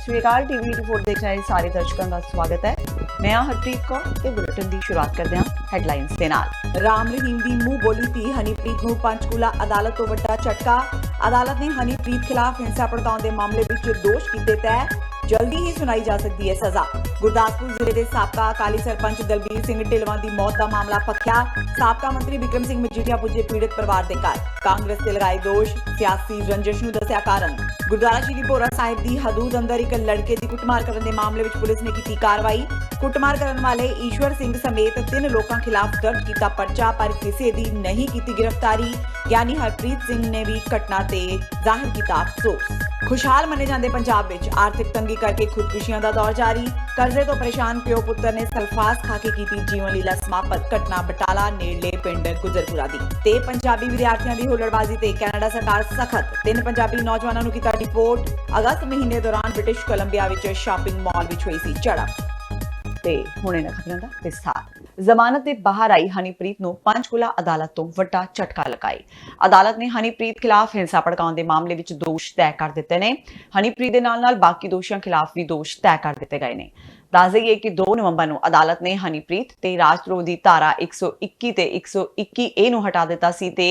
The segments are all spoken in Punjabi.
ਸ਼੍ਰੀ ਅਕਾਲ। ਟੀਵੀ 84 ਦੇਖ ਰਹੇ ਸਾਰੇ ਦਰਸ਼ਕਾਂ ਦਾ ਸਵਾਗਤ ਹੈ। ਮੈਂ ਹਰਪ੍ਰੀਤ ਕੌਰ ਤੇ ਬੁਲੇਟਿਨ ਦੀ ਸ਼ੁਰੂਆਤ ਕਰਦੇ ਹਾਂ ਹੈਡਲਾਈਨਸ ਦੇ ਨਾਲ। ਰਾਮ ਰਹੀਮ ਦੀ ਮੂੰਹ ਬੋਲੀ ਧੀ ਹਨੀਪ੍ਰੀਤ ਨੂੰ ਪੰਚਕੂਲਾ ਅਦਾਲਤ ਤੋਂ ਵੱਡਾ ਝਟਕਾ। ਅਦਾਲਤ ਨੇ ਹਨੀਪ੍ਰੀਤ ਖਿਲਾਫ ਹਿੰਸਾ ਭੜਕਾਉਣ ਦੇ ਮਾਮਲੇ ਵਿੱਚ ਦੋਸ਼ ਕੀਤੇ ਤੈਅ। ਜਲਦੀ ਹੀ ਸੁਣਾਈ ਜਾ ਸਕਦੀ ਹੈ ਸਜ਼ਾ। ਗੁਰਦਾਸਪੁਰ ਜ਼ਿਲ੍ਹੇ ਦੇ ਸਾਬਕਾ ਅਕਾਲੀ ਸਰਪੰਚ ਦਲਬੀਰ ਸਿੰਘ ਢਿਲਵਾਂ ਦੀ ਮੌਤ ਦਾ ਮਾਮਲਾ ਭਖਿਆ। ਸਾਬਕਾ ਮੰਤਰੀ ਬਿਕਰਮ ਸਿੰਘ ਮਜੀਠੀਆ ਪੁੱਜੇ ਪੀੜਤ ਪਰਿਵਾਰ ਦੇ ਘਰ। ਕਾਂਗਰਸ ਤੇ ਲਗਾਏ ਦੋਸ਼, ਸਿਆਸੀ ਰੰਜਿਸ਼ ਨੂੰ ਦੱਸਿਆ ਕਾਰਨ। ਗੁਰਦੁਆਰਾ ਸ਼੍ਰੀ ਭੋਰਾ ਸਾਹਿਬ ਦੀ ਹਦੂਦ ਅੰਦਰ ਇੱਕ ਲੜਕੇ ਦੀ ਕੁੱਟਮਾਰ ਕਰਨ ਦੇ ਮਾਮਲੇ ਵਿੱਚ ਪੁਲਿਸ ਨੇ ਕੀਤੀ ਕਾਰਵਾਈ। ਕੁੱਟਮਾਰ ਕਰਨ ਵਾਲੇ ਈਸ਼ਵਰ ਸਿੰਘ ਸਮੇਤ 3 ਲੋਕਾਂ ਖਿਲਾਫ ਦਰਜ ਕੀਤਾ ਪਰਚਾ, ਪਰ ਕਿਸੇ ਦੀ ਨਹੀਂ ਕੀਤੀ ਗ੍ਰਿਫਤਾਰੀ। ਗਿਆਨੀ ਹਰਪ੍ਰੀਤ ਸਿੰਘ ਨੇ ਵੀ ਘਟਨਾ ਤੇ ਜ਼ਾਹਿਰ ਕੀਤਾ ਅਫਸੋਸ। ਖੁਸ਼ਹਾਲ ਮੰਨੇ ਜਾਂਦੇ ਪੰਜਾਬ ਵਿੱਚ ਆਰਥਿਕ ਤੰਗੀ ਕਰਕੇ ਖੁਦਕੁਸ਼ੀਆਂ ਦਾ ਦੌਰ ਜਾਰੀ। ਕਰਜ਼ੇ ਤੋਂ ਪਰੇਸ਼ਾਨ ਪਿਓ ਪੁੱਤਰ ਨੇ ਸਲਫਾਸ ਖਾ ਕੇ ਕੀਤੀ ਜੀਵਨ ਲੀਲਾ ਸਮਾਪਤ। ਘਟਨਾ ਬਟਾਲਾ ਨੇੜਲੇ ਪਿੰਡ ਗੁਜਰਪੁਰਾ ਦੀ। ਤੇ ਪੰਜਾਬੀ ਵਿਦਿਆਰਥੀਆਂ ਦੀ ਹੁੱਲੜਬਾਜ਼ੀ ਤੇ ਕੈਨੇਡਾ ਸਰਕਾਰ ਸਖਤ। 3 ਪੰਜਾਬੀ ਨੌਜਵਾਨਾਂ ਨੂੰ ਕੀਤਾ ਡਿਪੋਰਟ। ਅਗਸਤ ਮਹੀਨੇ ਦੌਰਾਨ ਬ੍ਰਿਟਿਸ਼ ਕੋਲੰਬੀਆ ਵਿੱਚ ਸ਼ਾਪਿੰਗ ਮਾਲ ਵਿੱਚ ਹੋਈ ਸੀ ਝੜਪ। ਤੇ ਹੁਣ ਇਹਨਾਂ ਖਬਰਾਂ ਦਾ ਵਿਸਥਾਰ। ਜ਼ਮਾਨਤ ਦੇ ਬਾਹਰ ਆਈ ਹਨੀਪ੍ਰੀਤ ਨੂੰ ਪੰਚਕੂਲਾ ਅਦਾਲਤ ਤੋਂ ਵੱਡਾ ਝਟਕਾ ਲਗਾਈ। ਅਦਾਲਤ ਨੇ ਹਨੀਪ੍ਰੀਤ ਖਿਲਾਫ ਹਿੰਸਾ ਭੜਕਾਉਣ ਦੇ ਮਾਮਲੇ ਵਿੱਚ ਦੋਸ਼ ਤੈਅ ਕਰ ਦਿੱਤੇ ਨੇ। ਹਨੀਪ੍ਰੀਤ ਦੇ ਨਾਲ ਬਾਕੀ ਦੋਸ਼ੀਆਂ ਖਿਲਾਫ ਵੀ ਦੋਸ਼ ਤੈਅ ਕਰ ਦਿੱਤੇ ਗਏ ਨੇ। ਦੱਸ ਦੇਈਏ ਕਿ 2 ਨਵੰਬਰ ਨੂੰ ਅਦਾਲਤ ਨੇ ਹਨੀਪ੍ਰੀਤ ਤੇ ਰਾਜਧਰੋਹ ਦੀ ਧਾਰਾ 121 ਤੇ 121A ਨੂੰ ਹਟਾ ਦਿੱਤਾ ਸੀ ਤੇ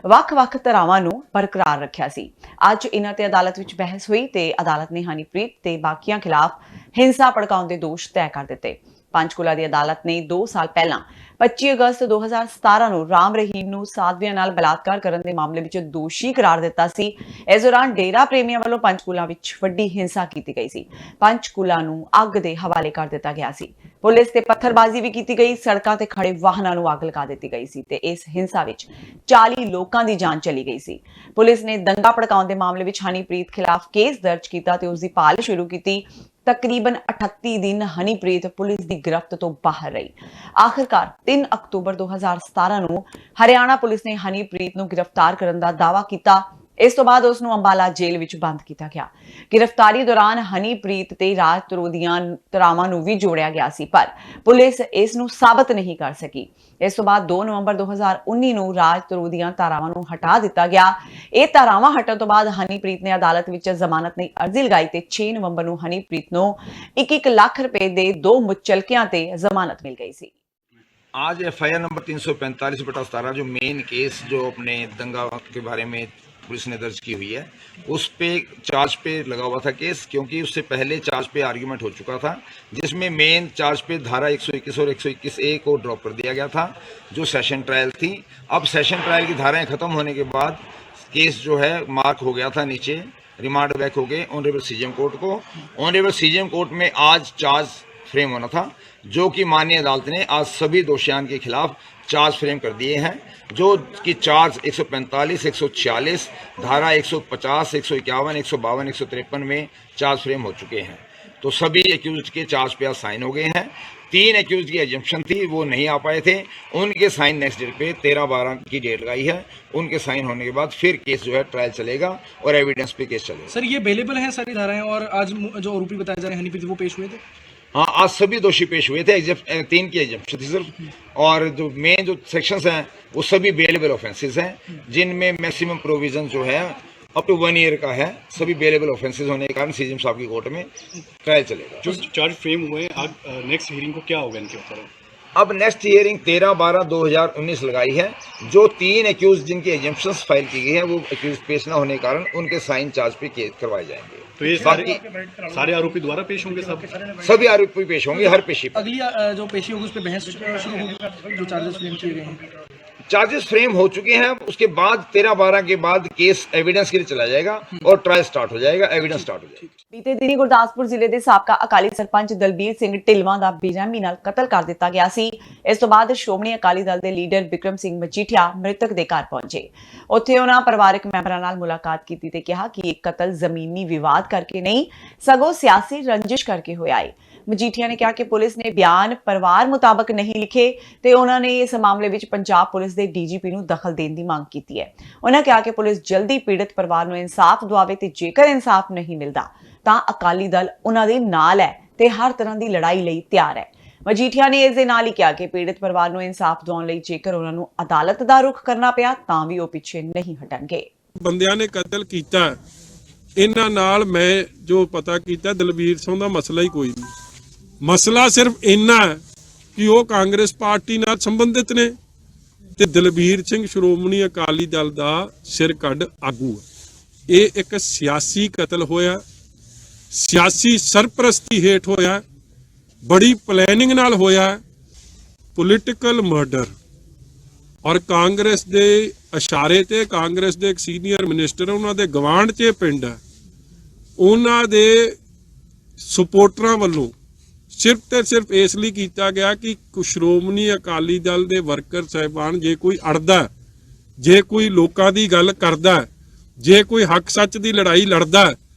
ਵੱਖ-ਵੱਖ ਧਾਰਾਵਾਂ ਨੂੰ ਬਰਕਰਾਰ ਰੱਖਿਆ ਸੀ। ਅੱਜ ਇਹਨਾਂ ਤੇ ਅਦਾਲਤ ਵਿੱਚ ਬਹਿਸ ਹੋਈ ਤੇ ਅਦਾਲਤ ਨੇ ਹਨੀਪ੍ਰੀਤ ਤੇ ਬਾਕੀਆਂ ਖਿਲਾਫ ਹਿੰਸਾ ਭੜਕਾਉਣ ਦੇ ਦੋਸ਼ ਤੈਅ ਕਰ ਦਿੱਤੇ। ਪੰਚਕੂਲਾ ਦੀ ਅਦਾਲਤ ਨੇ 2 ਸਾਲ ਪਹਿਲਾਂ 25 ਅਗਸਤ 2017 ਨੂੰ ਰਾਮ ਰਹੀਮ ਨੂੰ ਸਾਧਵੀਆਂ ਨਾਲ ਬਲਾਤਕਾਰ ਕਰਨ ਦੇ ਮਾਮਲੇ ਵਿੱਚ ਦੋਸ਼ੀ ਕਰਾਰ ਦਿੱਤਾ ਸੀ। ਇਸ ਦੌਰਾਨ ਡੇਰਾ ਪ੍ਰੇਮੀਆਂ ਵੱਲੋਂ ਪੰਚਕੂਲਾ ਵਿੱਚ ਵੱਡੀ ਹਿੰਸਾ ਕੀਤੀ ਗਈ ਸੀ। ਪੰਚਕੂਲਾ ਨੂੰ ਅੱਗ ਦੇ ਹਵਾਲੇ ਕਰ ਦਿੱਤਾ ਗਿਆ ਸੀ। ਪੁਲਿਸ ਤੇ ਪੱਥਰਬਾਜ਼ੀ ਵੀ ਕੀਤੀ ਗਈ। ਸੜਕਾਂ ਤੇ ਖੜੇ ਵਾਹਨਾਂ ਨੂੰ ਅੱਗ ਲਗਾ ਦਿੱਤੀ ਗਈ ਸੀ ਤੇ ਇਸ ਹਿੰਸਾ ਵਿੱਚ 40 ਲੋਕਾਂ ਦੀ ਜਾਨ ਚਲੀ ਗਈ ਸੀ। ਪੁਲਿਸ ਨੇ ਦੰਗਾ ਭੜਕਾਉਣ ਦੇ ਮਾਮਲੇ ਵਿੱਚ ਹਨੀਪ੍ਰੀਤ ਖਿਲਾਫ ਕੇਸ ਦਰਜ ਕੀਤਾ ਤੇ ਉਸ ਦੀ ਭਾਲ ਸ਼ੁਰੂ ਕੀਤੀ। ਤਕਰੀਬਨ 38 ਦਿਨ ਹਨੀਪ੍ਰੀਤ ਪੁਲਿਸ ਦੀ ਗ੍ਰਿਫਤ ਤੋਂ ਬਾਹਰ ਰਹੀ। ਆਖਿਰਕਾਰ 3 ਅਕਤੂਬਰ 2017 ਨੂੰ ਹਰਿਆਣਾ ਪੁਲਿਸ ਨੇ ਹਨੀਪ੍ਰੀਤ ਨੂੰ ਗ੍ਰਿਫਤਾਰ ਕਰਨ ਦਾ ਦਾਅਵਾ ਕੀਤਾ। ਇਸ ਤੋਂ ਬਾਅਦ ਉਸ ਨੂੰ ਅੰਬਾਲਾ ਜੇਲ੍ਹ ਵਿੱਚ ਬੰਦ ਕੀਤਾ ਗਿਆ। ਗ੍ਰਿਫਤਾਰੀ ਦੌਰਾਨ ਹਨੀਪ੍ਰੀਤ ਤੇ ਰਾਜਧਰੋਹ ਦੀਆਂ ਧਾਰਾਵਾਂ ਨੂੰ ਵੀ ਜੋੜਿਆ ਗਿਆ ਸੀ, ਪਰ ਪੁਲਿਸ ਇਸ ਨੂੰ ਸਾਬਤ ਨਹੀਂ ਕਰ ਸਕੀ। ਇਸ ਤੋਂ ਬਾਅਦ 2 ਨਵੰਬਰ 2019 ਨੂੰ ਰਾਜਧਰੋਹ ਦੀਆਂ ਧਾਰਾਵਾਂ ਨੂੰ ਹਟਾ ਦਿੱਤਾ ਗਿਆ। ਇਹ ਧਾਰਾਵਾਂ ਹਟਣ ਤੋਂ ਬਾਅਦ ਹਨੀਪ੍ਰੀਤ ਨੇ ਅਦਾਲਤ ਵਿੱਚ ਜ਼ਮਾਨਤ ਲਈ ਅਰਜ਼ੀ ਲਗਾਈ ਤੇ 6 ਨਵੰਬਰ ਨੂੰ ਹਨੀਪ੍ਰੀਤ ਨੂੰ 1-1 ਲੱਖ ਰੁਪਏ ਦੇ 2 ਮੁਚਲਕਿਆਂ ਤੇ ਜ਼ਮਾਨਤ ਮਿਲ ਗਈ ਸੀ। आज FIR नंबर 345/17 जो मेन केस जो अपने दंगा के बारे में पुलिस ने दर्ज की हुई है, उस पे चार्ज पे लगा हुआ था केस, क्योंकि उससे पहले चार्ज पे आर्ग्यूमेंट हो चुका था, जिसमें मेन चार्ज पे धारा 121 और 121A को ड्रॉप कर दिया गया था जो सेशन ट्रायल थी। अब सेशन ट्रायल की धाराएं खत्म होने के बाद केस जो है मार्क हो गया था नीचे, रिमांड बैक हो गए ऑनरेबल CJM कोर्ट को। ऑनरेबल CJM कोर्ट में आज चार्ज फ्रेम होना था, जो कि माननीय अदालत ने आज सभी दोषियान के खिलाफ चार्ज फ्रेम कर दिए हैं, जो कि चार्ज 145, 146, धारा 150, 151, 152, 153 में चार्ज फ्रेम हो चुके हैं। तो सभी एक्यूज के चार्ज पे आज साइन हो गए हैं। 3 एक्यूज की एजम्पशन थी, वो नहीं आ पाए थे, उनके साइन नेक्स्ट डेट पे 13/12 की डेट लगाई है। उनके साइन होने के बाद फिर केस जो है ट्रायल चलेगा और एविडेंस पे केस चलेगा। सर, ये अवेलेबल है सारी धाराएं, और आज जो आरोपी बताए जा रहे हैं हनीप्रीत, वो पेश हुए थे? हाँ, आज सभी दोषी पेश हुए थे। 3 की एग्जाम्पशन थी सिर्फ, और जो मेन जो सेक्शंस हैं वो सभी बेलेबल ऑफेंसेस हैं, जिनमें मैक्सिमम प्रोविजन जो है अप टू 1 ईयर का है। सभी बेलेबल ऑफेंसेस होने के कारण CJM साहब की कोर्ट में ट्रायल चलेगा। जो चार्ज फ्रेम हुए हैं, आज नेक्स्ट हियरिंग को क्या होगा इनके ऊपर? अब नेक्स्ट हियरिंग 13/12/2019 लगाई है। जो 3 एक्यूज जिनकी एग्जाम्पशंस फाइल की गई है, वो एक्यूज पेश न होने के कारण उनके साइन चार्ज पे केस करवाए जाएंगे। तो ये सारे आरोपी दोबारा पेश होंगे? सभी आरोपी पेश होंगे हर पेशी पर। अगली जो पेशी होगी उस पर बहस शुरू होगी, जो चार्जेस फ्रेम किए गए हैं। चार्जेस फ्रेम हो चुके हैं, उसके बाद 13/12 के बाद केस एविडेंस के लिए चला जाएगा और ट्रायल स्टार्ट हो जाएगा, एविडेंस स्टार्ट हो जाएगा। ਬੀਤੇ ਦਿਨੀ ਗੁਰਦਾਸਪੁਰ ਜ਼ਿਲ੍ਹੇ ਦੇ ਸਾਬਕਾ ਅਕਾਲੀ ਸਰਪੰਚ ਦਲਬੀਰ ਸਿੰਘ ਢਿਲਵਾਂ ਦਾ ਬੇਰਹਿਮੀ ਨਾਲ ਕਤਲ ਕਰ ਦਿੱਤਾ ਗਿਆ ਸੀ। ਇਸ ਤੋਂ ਬਾਅਦ ਸ਼੍ਰੋਮਣੀ ਅਕਾਲੀ ਦਲ ਦੇ ਲੀਡਰ ਬਿਕਰਮ ਸਿੰਘ ਮਜੀਠੀਆ ਮ੍ਰਿਤਕ ਦੇ ਘਰ ਪਹੁੰਚੇ। ਉੱਥੇ ਉਹਨਾਂ ਪਰਿਵਾਰਕ ਮੈਂਬਰਾਂ ਨਾਲ ਮੁਲਾਕਾਤ ਕੀਤੀ ਤੇ ਕਿਹਾ ਕਿ ਇਹ ਕਤਲ ਜ਼ਮੀਨੀ ਵਿਵਾਦ ਕਰਕੇ ਨਹੀਂ, ਸਗੋਂ ਸਿਆਸੀ ਰੰਜਿਸ਼ ਕਰਕੇ ਹੋਇਆ ਹੈ। ਮਜੀਠੀਆ ਨੇ ਕਿਹਾ ਕਿ ਪੁਲਿਸ ਨੇ ਬਿਆਨ ਪਰਿਵਾਰ ਮੁਤਾਬਕ ਨਹੀਂ ਲਿਖੇ ਤੇ ਉਹਨਾਂ ਨੇ ਇਸ ਮਾਮਲੇ ਵਿੱਚ ਪੰਜਾਬ ਪੁਲਿਸ ਦੇ DGP ਨੂੰ ਦਖਲ ਦੇਣ ਦੀ ਮੰਗ ਕੀਤੀ ਹੈ। ਉਹਨਾਂ ਕਿਹਾ ਕਿ ਪੁਲਿਸ ਜਲਦੀ ਪੀੜਤ ਪਰਿਵਾਰ ਨੂੰ ਇਨਸਾਫ ਦਿਵਾਵੇ ਤੇ ਜੇਕਰ ਇਨਸਾਫ ਨਹੀਂ ਮਿਲਦਾ ਤਾਂ ਅਕਾਲੀ ਦਲ ਉਹਨਾਂ ਦੇ ਨਾਲ ਹੈ ਤੇ ਹਰ ਤਰ੍ਹਾਂ ਦੀ ਲੜਾਈ ਲਈ ਤਿਆਰ ਹੈ। ਮਜੀਠੀਆ ਨੇ ਇਸ ਦੇ ਨਾਲ ਹੀ ਕਿਹਾ ਕਿ ਪੀੜਤ ਪਰਿਵਾਰ ਨੂੰ ਇਨਸਾਫ ਦਿਵਾਉਣ ਲਈ ਜੇਕਰ ਉਹਨਾਂ ਨੂੰ ਅਦਾਲਤ ਦਾ ਰੁਖ ਕਰਨਾ ਪਿਆ ਤਾਂ ਵੀ ਉਹ ਪਿੱਛੇ ਨਹੀਂ ਹਟਣਗੇ। ਬੰਦਿਆਂ ਨੇ ਕਤਲ ਕੀਤਾ ਇਹਨਾਂ ਨਾਲ ਮੈਂ ਜੋ ਪਤਾ ਕੀਤਾ ਦਲਬੀਰ ਸਿੰਘ ਦਾ ਮਸਲਾ ਹੀ ਕੋਈ ਨਹੀਂ। ਮਸਲਾ ਸਿਰਫ ਇੰਨਾ ਹੈ ਕਿ ਉਹ ਕਾਂਗਰਸ ਪਾਰਟੀ ਨਾਲ ਸੰਬੰਧਿਤ ਨੇ ਤੇ ਦਲਬੀਰ ਸਿੰਘ ਸ਼੍ਰੋਮਣੀ ਅਕਾਲੀ ਦਲ ਦਾ ਸਿਰ ਕੱਢ ਆਗੂ ਹੈ। ਇਹ ਇੱਕ ਸਿਆਸੀ ਕਤਲ ਹੋਇਆ, ਸਿਆਸੀ ਸਰਪ੍ਰਸਤੀ ਹੇਠ ਹੋਇਆ, ਬੜੀ ਪਲੈਨਿੰਗ ਨਾਲ ਹੋਇਆ, ਪੋਲੀਟੀਕਲ ਮਰਡਰ। ਔਰ ਕਾਂਗਰਸ ਦੇ ਇਸ਼ਾਰੇ ਤੇ ਕਾਂਗਰਸ ਦੇ ਇੱਕ ਸੀਨੀਅਰ ਮਿਨਿਸਟਰ ਉਹਨਾਂ ਦੇ ਗਵਾਂਢ 'ਚ ਪਿੰਡ ਹੈ, ਉਹਨਾਂ ਦੇ ਸਪੋਰਟਰਾਂ ਵੱਲੋਂ ਸਿਰਫ ਤੇ ਸਿਰਫ ਇਸ ਲਈ ਕੀਤਾ ਗਿਆ ਕਿ ਸ਼੍ਰੋਮਣੀ ਅਕਾਲੀ ਦਲ ਦੇ ਵਰਕਰ ਸਾਹਿਬਾਨ ਜੇ ਕੋਈ ਅੜਦਾ, ਜੇ ਕੋਈ ਲੋਕਾਂ ਦੀ ਗੱਲ ਕਰਦਾ, ਜੇ ਕੋਈ ਹੱਕ ਸੱਚ ਦੀ ਲੜਾਈ ਲੜਦਾ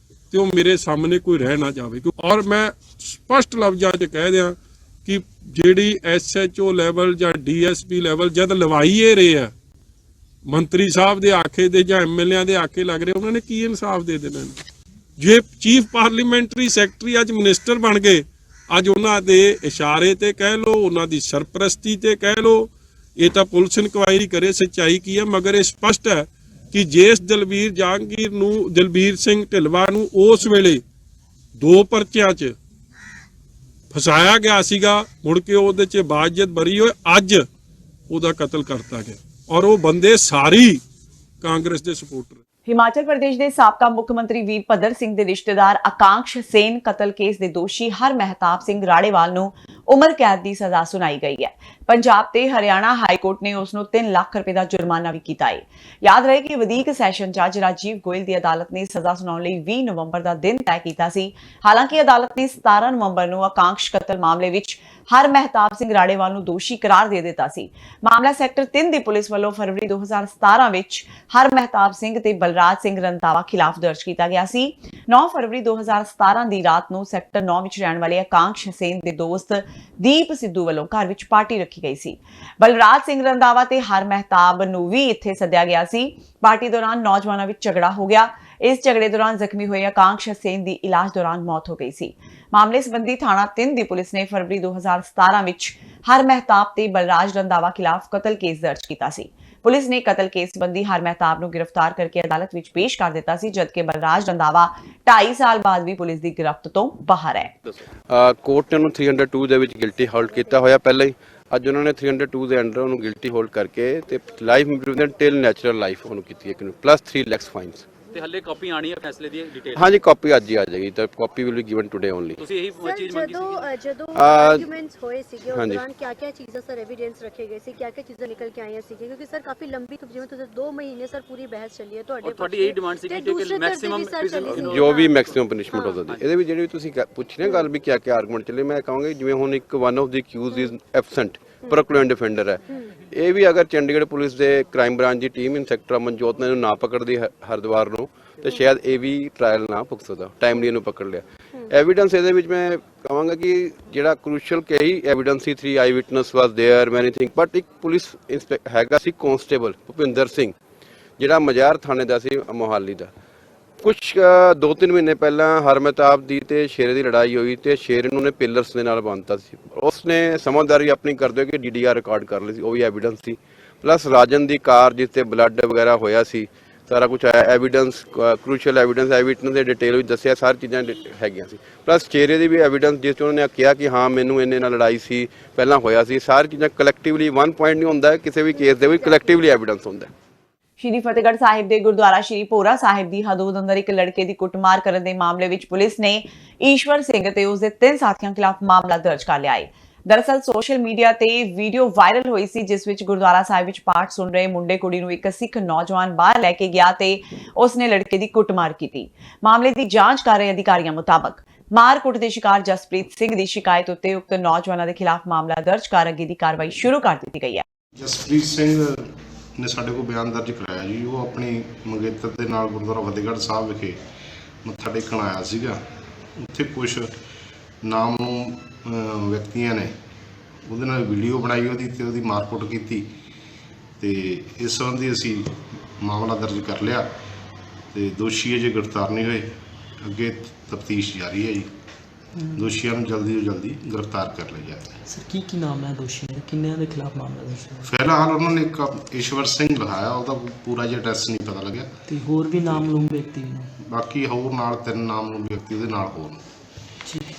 ਤੇ ਉਹ ਮੇਰੇ ਸਾਹਮਣੇ ਕੋਈ ਰਹਿ ਨਾ ਜਾਵੇ। ਔਰ ਮੈਂ ਸਪਸ਼ਟ ਲਫ਼ਜ਼ਾਂ 'ਚ ਕਹਿ ਦਿਆਂ ਕਿ ਜਿਹੜੀ SHO ਲੈਵਲ ਜਾਂ DSP ਲੈਵਲ ਜਦ ਲਵਾਈ ਰਹੇ ਆ ਮੰਤਰੀ ਸਾਹਿਬ ਦੇ ਆਖੇ ਦੇ ਜਾਂ MLA ਦੇ ਆਖੇ ਲੱਗ ਰਹੇ, ਉਹਨਾਂ ਨੇ ਕੀ ਇਨਸਾਫ ਦੇ ਦੇਣਾ? ਜੇ ਚੀਫ ਪਾਰਲੀਮੈਂਟਰੀ ਸੈਕਟਰੀ ਅੱਜ ਮਿਨਿਸਟਰ ਬਣ ਗਏ, ਅੱਜ ਉਹਨਾਂ ਦੇ ਇਸ਼ਾਰੇ ਤੇ ਕਹਿ ਲਓ, ਉਹਨਾਂ ਦੀ ਸਰਪ੍ਰਸਤੀ ਤੇ ਕਹਿ ਲਓ, ਇਹ ਤਾਂ ਪੁਲਿਸ ਇਨਕੁਆਇਰੀ ਕਰੇ ਸੱਚਾਈ ਕੀ ਹੈ। ਮਗਰ ਇਹ ਸਪਸ਼ਟ ਹੈ ਕਿ ਜਿਸ ਦਲਬੀਰ ਸਿੰਘ ਢਿਲਵਾ ਨੂੰ ਉਸ ਵੇਲੇ 2 ਪਰਚਿਆਂ 'ਚ ਫਸਾਇਆ ਗਿਆ ਸੀਗਾ, ਮੁੜ ਕੇ ਉਹਦੇ 'ਚ ਬਾਜ਼ੀਅਤ ਬਰੀ ਹੋਏ, ਅੱਜ ਉਹਦਾ ਕਤਲ ਕਰਤਾ ਗਿਆ। ਔਰ ਉਹ ਬੰਦੇ ਸਾਰੀ ਕਾਂਗਰਸ ਦੇ ਸਪੋਰਟਰ। ਹਿਮਾਚਲ ਪ੍ਰਦੇਸ਼ ਦੇ ਸਾਬਕਾ ਮੁੱਖ ਮੰਤਰੀ ਵੀਰਭੱਦਰ ਸਿੰਘ ਦੇ ਰਿਸ਼ਤੇਦਾਰ ਆਕਾਂਸ਼ ਸੇਨ ਕਤਲ ਕੇਸ ਦੇ ਦੋਸ਼ੀ ਹਰਮਹਿਤਾਬ ਸਿੰਘ ਰਾੜੇਵਾਲ ਨੂੰ ਉਮਰ ਕੈਦ ਦੀ ਸਜ਼ਾ ਸੁਣਾਈ ਗਈ ਹੈ। ਪੰਜਾਬ ਤੇ ਹਰਿਆਣਾ ਹਾਈ ਕੋਰਟ ਨੇ ਉਸ ਨੂੰ 3 ਲੱਖ ਰੁਪਏ ਦਾ ਜੁਰਮਾਨਾ ਵੀ ਕੀਤਾ ਹੈ। ਯਾਦ ਰਹੇ ਕਿ ਵਧੀਕ ਸੈਸ਼ਨ ਜੱਜ ਰਾਜੀਵ ਗੋਇਲ ਦੀ ਅਦਾਲਤ ਨੇ ਸਜ਼ਾ ਸੁਣਾਉਣ ਲਈ 20 ਨਵੰਬਰ ਦਾ ਦਿਨ ਤੈਅ ਕੀਤਾ ਸੀ। ਹਾਲਾਂਕਿ ਅਦਾਲਤ ਨੇ 17 ਨਵੰਬਰ ਨੂੰ ਆਕਾਂਸ਼ ਕਤਲ ਮਾਮਲੇ ਵਿੱਚ ਹਰਮਹਿਤਾਬ ਸਿੰਘ ਰਾੜੇਵਾਲ ਨੂੰ ਦੋਸ਼ੀ ਕਰਾਰ ਦੇ ਦਿੱਤਾ ਸੀ। ਮਾਮਲਾ ਸੈਕਟਰ 3 ਦੀ ਪੁਲਿਸ ਵੱਲੋਂ ਫਰਵਰੀ 2017 ਵਿੱਚ ਹਰਮਹਿਤਾਬ ਸਿੰਘ ਤੇ ਬਲਰਾਜ ਸਿੰਘ ਰੰਧਾਵਾ ਖਿਲਾਫ ਦਰਜ ਕੀਤਾ ਗਿਆ ਸੀ। 9 ਫਰਵਰੀ 2017 ਦੀ ਰਾਤ ਨੂੰ ਸੈਕਟਰ 9 ਵਿੱਚ ਰਹਿਣ ਵਾਲੇ ਆਕਾਂਸ਼ ਸੇਨ ਦੇ ਦੋਸਤ ਦੀਪ ਸਿੱਧੂ ਵੱਲੋਂ ਘਰ ਵਿੱਚ ਪਾਰਟੀ ਰੱਖੀ ਗਈ ਸੀ। ਬਲਰਾਜ ਸਿੰਘ ਰੰਧਾਵਾ ਤੇ ਹਰਮਹਿਤਾਬ ਨੂੰ ਵੀ ਇੱਥੇ ਸੱਦਿਆ ਗਿਆ ਸੀ। ਪਾਰਟੀ ਦੌਰਾਨ ਨੌਜਵਾਨਾਂ ਵਿੱਚ ਝਗੜਾ ਹੋ ਗਿਆ। ਇਸ ਝਗੜੇ ਦੌਰਾਨ ਜ਼ਖਮੀ ਹੋਏ ਆਕਾਂਸ਼ ਸੇਨ ਦੀ ਇਲਾਜ ਦੌਰਾਨ ਮੌਤ ਹੋ ਗਈ ਸੀ। ਮਾਮਲੇ ਸੰਬੰਧੀ ਥਾਣਾ 3 ਦੀ ਪੁਲਿਸ ਨੇ ਫਰਵਰੀ 2017 ਵਿੱਚ ਹਰਮਹਿਤਾਬ ਤੇ ਬਲਰਾਜ ਰੰਧਾਵਾ ਖਿਲਾਫ ਕਤਲ ਕੇਸ ਦਰਜ ਕੀਤਾ ਸੀ। ਪੁਲਿਸ ਨੇ ਕਤਲ ਕੇਸ ਸੰਬੰਧੀ ਹਰਮਹਿਤਾਬ ਨੂੰ ਗ੍ਰਿਫਤਾਰ ਕਰਕੇ ਅਦਾਲਤ ਵਿੱਚ ਪੇਸ਼ ਕਰ ਦਿੱਤਾ ਸੀ, ਜਦਕਿ ਬਲਰਾਜ ਰੰਧਾਵਾ 2.5 ਸਾਲ ਬਾਅਦ ਵੀ ਪੁਲਿਸ ਦੀ ਗਿਰਫਤ ਤੋਂ ਬਾਹਰ ਹੈ। ਕੋਰਟ ਨੇ ਉਹਨੂੰ 302 ਦੇ ਵਿੱਚ ਗਿਲਟੀ ਹੋਲਡ ਕੀਤਾ ਹੋਇਆ ਪਹਿਲਾਂ ਹੀ। ਅੱਜ ਉਹਨਾਂ ਨੇ 302 ਦੇ ਅੰਡਰ ਉਹਨੂੰ ਗਿਲਟੀ ਹੋਲਡ ਕਰਕੇ ਤੇ life imprisonment till natural life ਉਹਨੂੰ ਕੀਤੀ ਹੈ, ਪਲੱਸ 3 ਲੱਖ ਫਾਈਨਸ। ਤੇ ਹੱਲੇ ਕਾਪੀ ਆਣੀ ਹੈ ਫੈਸਲੇ ਦੀ ਡਿਟੇਲ? ਹਾਂਜੀ, ਕਾਪੀ ਅੱਜ ਹੀ ਆ ਜਾਏਗੀ। ਤਾਂ copy will be given today only. ਤੁਸੀਂ ਇਹੀ ਚੀਜ਼ ਮੰਗੀ ਸੀ? ਜਦੋਂ ਆਰਗੂਮੈਂਟਸ ਹੋਏ ਸੀਗੇ ਉਸ ਹਾਂਜੀ। ਦੌਰਾਨ ਕਿਆ ਚੀਜ਼ਾਂ ਸਰ ਐਵੀਡੈਂਸ ਰੱਖੇ ਗਏ ਸੀ, ਕਿਆ ਚੀਜ਼ਾਂ ਨਿਕਲ ਕੇ ਆਈਆਂ ਸੀਗੀਆਂ? ਕਿਉਂਕਿ ਸਰ ਕਾਫੀ ਲੰਬੀ ਜਿਵੇਂ ਤੁਸੀਂ 2 ਮਹੀਨੇ ਸਰ ਪੂਰੀ ਬਹਿਸ ਚੱਲੀ ਹੈ ਤੁਹਾਡੀ ਇਹ ਡਿਮਾਂਡ ਸੀ ਕਿ ਮੈਕਸਿਮਮ ਜੋ ਵੀ ਮੈਕਸਿਮਮ ਪਨਿਸ਼ਮੈਂਟ ਹੋ ਸਕਦੀ। ਇਹਦੇ ਵਿੱਚ ਜਿਹੜੀ ਤੁਸੀਂ ਪੁੱਛੀ ਨਾ ਗੱਲ ਵੀ ਕਿਆ ਆਰਗੂਮੈਂਟ ਚੱਲੇ, ਮੈਂ ਕਹਾਂਗਾ ਜਿਵੇਂ ਹੁਣ ਇੱਕ one of the accused is absent, proclaimed defender ਹੈ। ਇਹ ਵੀ ਅਗਰ ਚੰਡੀਗੜ੍ਹ ਪੁਲਿਸ ਦੇ ਕ੍ਰਾਈਮ ਬ੍ਰਾਂਚ ਦੀ ਟੀਮ ਇੰਸਪੈਕਟਰ ਅਮਨਜੋਤ ਨੇ ਇਹਨੂੰ ਨਾ ਪਕੜਦੀ ਹਰਿਦੁਆਰ ਨੂੰ, ਤੇ ਸ਼ਾਇਦ ਇਹ ਵੀ ਟ੍ਰਾਇਲ ਨਾ ਭੁਗਤ ਸਕਦਾ। ਟਾਈਮਲੀ ਇਹਨੂੰ ਪਕੜ ਲਿਆ। ਐਵੀਡੈਂਸ ਇਹਦੇ ਵਿੱਚ ਮੈਂ ਕਹਾਂਗਾ ਕਿ ਜਿਹੜਾ ਕ੍ਰੂਸ਼ਲ ਕਈ ਐਵੀਡੈਂਸ ਸੀ, 3 eye witness was there many thing, but ਇੱਕ ਪੁਲਿਸ ਹੈਗਾ ਸੀ ਕਨਸਟੇਬਲ ਭੁਪਿੰਦਰ ਸਿੰਘ, ਜਿਹੜਾ ਮਜਾਰ ਥਾਣੇ ਦਾ ਸੀ ਮੋਹਾਲੀ ਦਾ। ਕੁਛ 2-3 ਮਹੀਨੇ ਪਹਿਲਾਂ ਹਰਮਹਿਤਾਬ ਦੀ ਤੇ ਸ਼ੇਰੇ ਦੀ ਲੜਾਈ ਹੋਈ ਤੇ ਸ਼ੇਰੇ ਨੂੰ ਉਹਨੇ ਪਿਲਰਸ ਦੇ ਨਾਲ ਬੰਨ੍ਹਤਾ ਸੀ। ਉਸਨੇ ਸਮਝਦਾਰੀ ਆਪਣੀ ਕਰਦੇ ਹੋਏ ਕਿ DDR ਰਿਕਾਰਡ ਕਰ ਲਈ ਸੀ, ਉਹ ਵੀ ਐਵੀਡੈਂਸ ਸੀ। ਪਲੱਸ ਰਾਜਨ ਦੀ ਕਾਰ ਜਿਸ ਤੇ ਬਲੱਡ ਵਗੈਰਾ ਹੋਇਆ ਸੀ, ਸਾਰਾ ਕੁਝ ਆਇਆ ਐਵੀਡੈਂਸ, ਕ੍ਰੂਸ਼ਲ ਐਵੀਡੈਂਸ, ਐਵੀਡੈਂਸ ਦੇ ਡਿਟੇਲ ਵਿੱਚ ਦੱਸਿਆ, ਸਾਰੀ ਚੀਜ਼ਾਂ ਹੈਗੀਆਂ ਸੀ। ਪਲੱਸ ਚਿਹਰੇ ਦੀ ਵੀ ਐਵੀਡੈਂਸ ਜਿਸ 'ਚ ਉਹਨਾਂ ਨੇ ਕਿਹਾ ਕਿ ਹਾਂ ਮੈਨੂੰ ਇਹਨੇ ਨਾਲ ਲੜਾਈ ਸੀ, ਪਹਿਲਾਂ ਹੋਇਆ ਸੀ। ਸਾਰੀ ਚੀਜ਼ਾਂ ਕਲੈਕਟਿਵਲੀ 1 ਪੁਆਇੰਟ ਨਹੀਂ ਹੁੰਦਾ, ਕਿਸੇ ਵੀ ਕੇਸ ਦੇ ਵਿੱਚ ਕਲੈਕਟਿਵਲੀ ਐਵੀਡੈਂਸ ਹੁੰਦਾ। ਸ਼੍ਰੀ ਫਤਿਹਗੜ੍ਹ ਸਾਹਿਬ ਦੇ ਗੁਰਦੁਆਰਾ ਸ਼੍ਰੀ ਭੋਰਾ ਸਾਹਿਬ ਦੀ ਹਦੂਦ ਅੰਦਰ ਇੱਕ ਲੜਕੇ ਦੀ ਕੁੱਟਮਾਰ ਕਰਨ ਦੇ ਮਾਮਲੇ ਵਿੱਚ ਪੁਲਿਸ ਨੇ ਈਸ਼ਵਰ ਸਿੰਘ ਤੇ ਉਸ ਦੇ 3 ਸਾਥੀਆਂ ਖਿਲਾਫ ਮਾਮਲਾ ਦਰਜ ਕਰ ਲਿਆ ਹੈ। ਦਰਅਸਲ ਸੋਸ਼ਲ ਮੀਡੀਆ ਤੇ ਵੀਡੀਓ ਵਾਇਰਲ ਹੋਈ ਸੀ, ਜਿਸ ਵਿੱਚ ਗੁਰਦੁਆਰਾ ਸਾਹਿਬ ਵਿੱਚ ਪਾਠ ਸੁਣ ਰਹੇ ਮੁੰਡੇ ਕੁੜੀ ਨੂੰ ਇੱਕ ਸਿੱਖ ਨੌਜਵਾਨ ਬਾਹਰ ਲੈ ਕੇ ਗਿਆ ਤੇ ਉਸਨੇ ਲੜਕੇ ਦੀ ਕੁੱਟਮਾਰ ਕੀਤੀ। ਮਾਮਲੇ ਦੀ ਜਾਂਚ ਕਰ ਰਹੇ ਅਧਿਕਾਰੀਆਂ ਮੁਤਾਬਕ ਮਾਰਕੁੱਟ ਦੇ ਸ਼ਿਕਾਰ ਜਸਪ੍ਰੀਤ ਸਿੰਘ ਦੀ ਸ਼ਿਕਾਇਤ ਉੱਤੇ ਉਕਤ ਨੌਜਵਾਨਾਂ ਦੇ ਖਿਲਾਫ ਮਾਮਲਾ ਦਰਜ ਕਰ ਅੱਗੇ ਦੀ ਕਾਰਵਾਈ ਸ਼ੁਰੂ ਕਰ ਦਿੱਤੀ ਗਈ ਹੈ। ਜਸਪ੍ਰੀਤ ਸਿੰਘ ਨੇ ਸਾਡੇ ਕੋਲ ਬਿਆਨ ਦਰਜ ਕਰਾਇਆ ਜੀ। ਉਹ ਆਪਣੀ ਮੰਗੇਤਰ ਦੇ ਨਾਲ ਗੁਰਦੁਆਰਾ ਫਤਿਹਗੜ੍ਹ ਸਾਹਿਬ ਵਿਖੇ ਮੱਥਾ ਟੇਕਣ ਆਇਆ ਸੀਗਾ। ਉੱਥੇ ਕੁਝ ਨਾਮ ਨੂੰ ਵਿਅਕਤੀਆਂ ਨੇ ਉਹਦੇ ਨਾਲ ਵੀਡੀਓ ਬਣਾਈ ਉਹਦੀ ਤੇ ਉਹਦੀ ਮਾਰਕੁੱਟ ਕੀਤੀ ਤੇ ਇਸ ਸੰਬੰਧੀ ਅਸੀਂ ਮਾਮਲਾ ਦਰਜ ਕਰ ਲਿਆ ਤੇ ਦੋਸ਼ੀ ਅਜੇ ਗ੍ਰਿਫਤਾਰ ਨਹੀਂ ਹੋਏ। ਅੱਗੇ ਤਫਤੀਸ਼ ਜਾਰੀ ਹੈ ਜੀ। ਦੋਸ਼ੀਆਂ ਨੂੰ ਜਲਦੀ ਤੋਂ ਜਲਦੀ ਗ੍ਰਿਫਤਾਰ ਕਰ ਲਿਆ ਜਾਏ। ਸਰ ਕੀ ਨਾਮ ਹੈ ਦੋਸ਼ੀਆਂ ਦੇ, ਕਿੰਨਿਆਂ ਦੇ ਖਿਲਾਫ ਮਾਮਲਾ ਦਰਜ ਹੈ? ਫਿਲਹਾਲ ਉਹਨਾਂ ਨੇ ਇੱਕ ਈਸ਼ਵਰ ਸਿੰਘ ਲਿਖਾਇਆ, ਉਹਦਾ ਪੂਰਾ ਜਿਹਾ ਐਡਰੈਸ ਨਹੀਂ ਪਤਾ ਲੱਗਿਆ। ਤੇ ਹੋਰ ਵੀ ਨਾਮਲੂਮ ਵਿਅਕਤੀ ਵੀ ਨੇ? ਬਾਕੀ ਹੋਰ ਨਾਲ 3 ਨਾਮਲੂਮ ਵਿਅਕਤੀ ਉਹਦੇ ਨਾਲ ਹੋਰ ਨੇ। ਠੀਕ।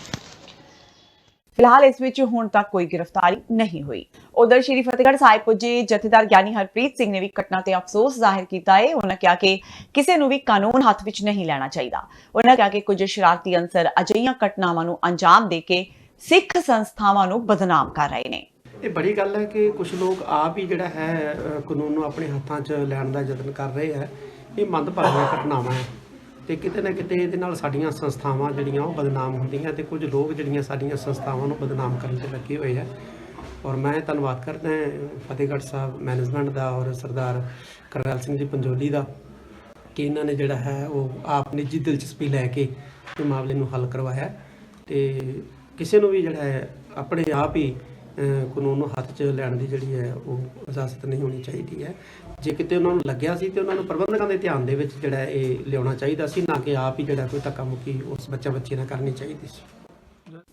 ਫਿਲਹਾਲ ਇਸ ਵਿੱਚ ਹੁਣ ਤੱਕ ਕੋਈ ਗ੍ਰਿਫਤਾਰੀ ਨਹੀਂ ਹੋਈ। ਉਧਰ ਸ਼੍ਰੀ ਫਤਿਹਗੜ੍ਹ ਸਾਹਿਬ ਪੁੱਜੇ ਜਥੇਦਾਰ ਗਿਆਨੀ ਹਰਪ੍ਰੀਤ ਸਿੰਘ ਨੇ ਵੀ ਘਟਨਾ ਤੇ ਅਫਸੋਸ ਜ਼ਾਹਿਰ ਕੀਤਾ ਹੈ। ਉਹਨਾਂ ਕਿਹਾ ਕਿ ਕਿਸੇ ਨੂੰ ਵੀ ਕਾਨੂੰਨ ਹੱਥ ਵਿੱਚ ਨਹੀਂ ਲੈਣਾ ਚਾਹੀਦਾ। ਉਹਨਾਂ ਕਿਹਾ ਕਿ ਕੁਝ ਸ਼ਰਾਰਤੀ ਅੰਸਰ ਅਜਿਹੀਆਂ ਘਟਨਾਵਾਂ ਨੂੰ ਅੰਜਾਮ ਦੇ ਕੇ ਸਿੱਖ ਸੰਸਥਾਵਾਂ ਨੂੰ ਬਦਨਾਮ ਕਰ ਰਹੇ ਨੇ। ਇਹ ਬੜੀ ਗੱਲ ਹੈ ਕਿ ਕੁਝ ਲੋਕ ਆਪ ਹੀ ਜਿਹੜਾ ਹੈ ਕਾਨੂੰਨ ਨੂੰ ਆਪਣੇ ਹੱਥਾਂ 'ਚ ਲੈਣ ਦਾ ਯਤਨ ਕਰ ਰਹੇ ਹੈ। ਇਹ ਮੰਦਭਾਗੀਆਂ ਘਟਨਾਵਾਂ ਹੈ ਤੇ ਕਿਤੇ ਨਾ ਕਿਤੇ ਇਹਦੇ ਨਾਲ ਸਾਡੀਆਂ ਸੰਸਥਾਵਾਂ ਜਿਹੜੀਆਂ ਉਹ ਬਦਨਾਮ ਹੁੰਦੀਆਂ ਤੇ ਕੁਝ ਲੋਕ ਜਿਹੜੀਆਂ ਸਾਡੀਆਂ ਸੰਸਥਾਵਾਂ ਨੂੰ ਬਦਨਾਮ ਕਰਨ ਤੇ ਲੱਗੇ ਹੋਏ ਆ। ਔਰ ਮੈਂ ਧੰਨਵਾਦ ਕਰਦਾ ਫਤਿਹਗੜ੍ਹ ਸਾਹਿਬ ਮੈਨੇਜਮੈਂਟ ਦਾ ਔਰ ਸਰਦਾਰ ਕਰਨੈਲ ਸਿੰਘ ਜੀ ਪੰਜੋਲੀ ਦਾ ਕਿ ਇਹਨਾਂ ਨੇ ਜਿਹੜਾ ਹੈ ਉਹ ਆਪ ਨਿੱਜੀ ਦਿਲਚਸਪੀ ਲੈ ਕੇ ਇਹ ਮਾਮਲੇ ਨੂੰ ਹੱਲ ਕਰਵਾਇਆ। ਤੇ ਕਿਸੇ ਨੂੰ ਵੀ ਜਿਹੜਾ ਹੈ ਆਪਣੇ ਆਪ ਹੀ ਕਾਨੂੰਨ ਨੂੰ ਹੱਥ 'ਚ ਲੈਣ ਦੀ ਜਿਹੜੀ ਹੈ ਉਹ ਇਜਾਜ਼ਤ ਨਹੀਂ ਹੋਣੀ ਚਾਹੀਦੀ ਹੈ। ਜੇ ਕਿਤੇ ਉਹਨਾਂ ਨੂੰ ਲੱਗਿਆ ਸੀ ਤੇ ਉਹਨਾਂ ਨੂੰ ਪ੍ਰਬੰਧਕਾਂ ਦੇ ਧਿਆਨ ਦੇ ਵਿੱਚ ਜਿਹੜਾ ਇਹ ਲਿਆਉਣਾ ਚਾਹੀਦਾ ਸੀ, ਨਾ ਕਿ ਆਪ ਹੀ ਜਿਹੜਾ ਕੋਈ ਧੱਕਾ ਮੁੱਕੀ ਉਸ ਬੱਚੇ ਨਾਲ ਕਰਨੀ ਚਾਹੀਦੀ ਸੀ।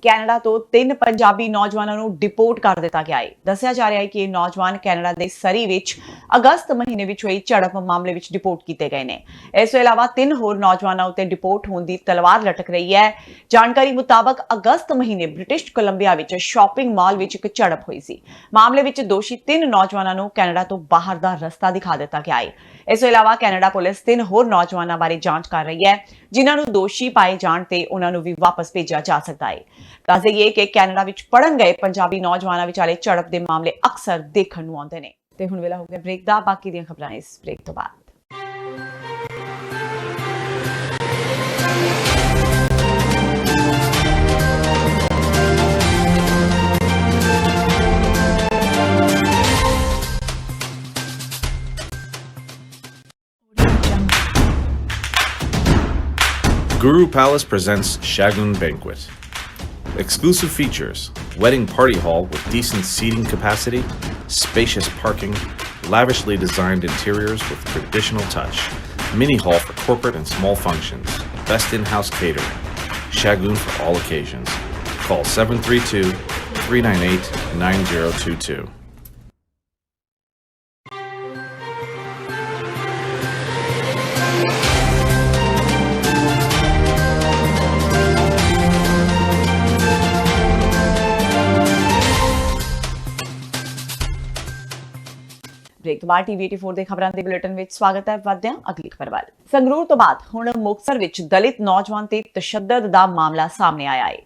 ਕੈਨੇਡਾ ਤੋਂ 3 ਪੰਜਾਬੀ ਨੌਜਵਾਨਾਂ ਨੂੰ ਡਿਪੋਰਟ ਕਰ ਦਿੱਤਾ ਗਿਆ ਹੈ। ਦੱਸਿਆ ਜਾ ਰਿਹਾ ਹੈ ਕਿ ਇਹ ਨੌਜਵਾਨ ਕੈਨੇਡਾ ਦੇ ਸਰੀ ਵਿੱਚ ਅਗਸਤ ਮਹੀਨੇ ਵਿੱਚ ਹੋਈ ਝੜਪ ਮਾਮਲੇ ਵਿੱਚ ਡਿਪੋਰਟ ਕੀਤੇ ਗਏ ਨੇ। ਇਸ ਤੋਂ ਇਲਾਵਾ 3 ਹੋਰ ਨੌਜਵਾਨਾਂ ਉੱਤੇ ਡਿਪੋਰਟ ਹੋਣ ਦੀ ਤਲਵਾਰ ਲਟਕ ਰਹੀ ਹੈ। ਜਾਣਕਾਰੀ ਮੁਤਾਬਕ ਅਗਸਤ ਮਹੀਨੇ ਬ੍ਰਿਟਿਸ਼ ਕੋਲੰਬੀਆ ਵਿੱਚ ਸ਼ਾਪਿੰਗ ਮਾਲ ਵਿੱਚ ਇੱਕ ਝੜਪ ਹੋਈ ਸੀ। ਮਾਮਲੇ ਵਿੱਚ ਦੋਸ਼ੀ 3 ਨੌਜਵਾਨਾਂ ਨੂੰ ਕੈਨੇਡਾ ਤੋਂ ਬਾਹਰ ਦਾ ਰਸਤਾ ਦਿਖਾ ਦਿੱਤਾ ਗਿਆ ਹੈ। ਇਸ ਤੋਂ ਇਲਾਵਾ ਕੈਨੇਡਾ ਪੁਲਿਸ 3 ਹੋਰ ਨੌਜਵਾਨਾਂ ਬਾਰੇ ਜਾਂਚ ਕਰ ਰਹੀ ਹੈ, ਜਿਨ੍ਹਾਂ ਨੂੰ ਦੋਸ਼ੀ ਪਾਏ ਜਾਣ ਤੇ ਉਹਨਾਂ ਨੂੰ ਵੀ ਵਾਪਸ ਭੇਜਿਆ ਜਾ ਸਕਦਾ ਹੈ। ਦੱਸ ਦੇਈਏ ਕਿ ਕੈਨੇਡਾ ਵਿੱਚ ਪੜ੍ਹਨ ਗਏ ਪੰਜਾਬੀ ਨੌਜਵਾਨਾਂ ਵਿਚਾਲੇ ਝੜਪ ਦੇ ਮਾਮਲੇ ਅਕਸਰ ਦੇਖਣ ਨੂੰ ਆਉਂਦੇ ਨੇ। ਤੇ ਹੁਣ ਵੇਲਾ ਹੋ ਗਿਆ ਬ੍ਰੇਕ ਦਾ। ਬਾਕੀ ਦੀਆਂ ਖਬਰਾਂ ਇਸ ਬ੍ਰੇਕ ਤੋਂ ਬਾਅਦ। Guru Palace presents Shagun Banquet. Exclusive features: wedding party hall with decent seating capacity, spacious parking, lavishly designed interiors with traditional touch, mini hall for corporate and small functions, best in-house catering. Shagun for all occasions. Call 732-398-9022. Break ਤੋਂ ਬਾਅਦ ਟੀਵੀ 84 ਦੇ ਖਬਰਾਂ ਦੇ ਬੁਲੇਟਿਨ ਵਿੱਚ ਸਵਾਗਤ ਹੈ। ਵਧਦੇ ਹਾਂ ਅਗਲੀ ਖਬਰ ਵੱਲ। ਸੰਗਰੂਰ ਤੋਂ ਬਾਅਦ ਹੁਣ ਮੁਕਤਸਰ ਵਿੱਚ ਦਲਿਤ ਨੌਜਵਾਨ ਤੇ ਤਸ਼ੱਦਦ ਦਾ ਮਾਮਲਾ ਸਾਹਮਣੇ ਆਇਆ ਹੈ।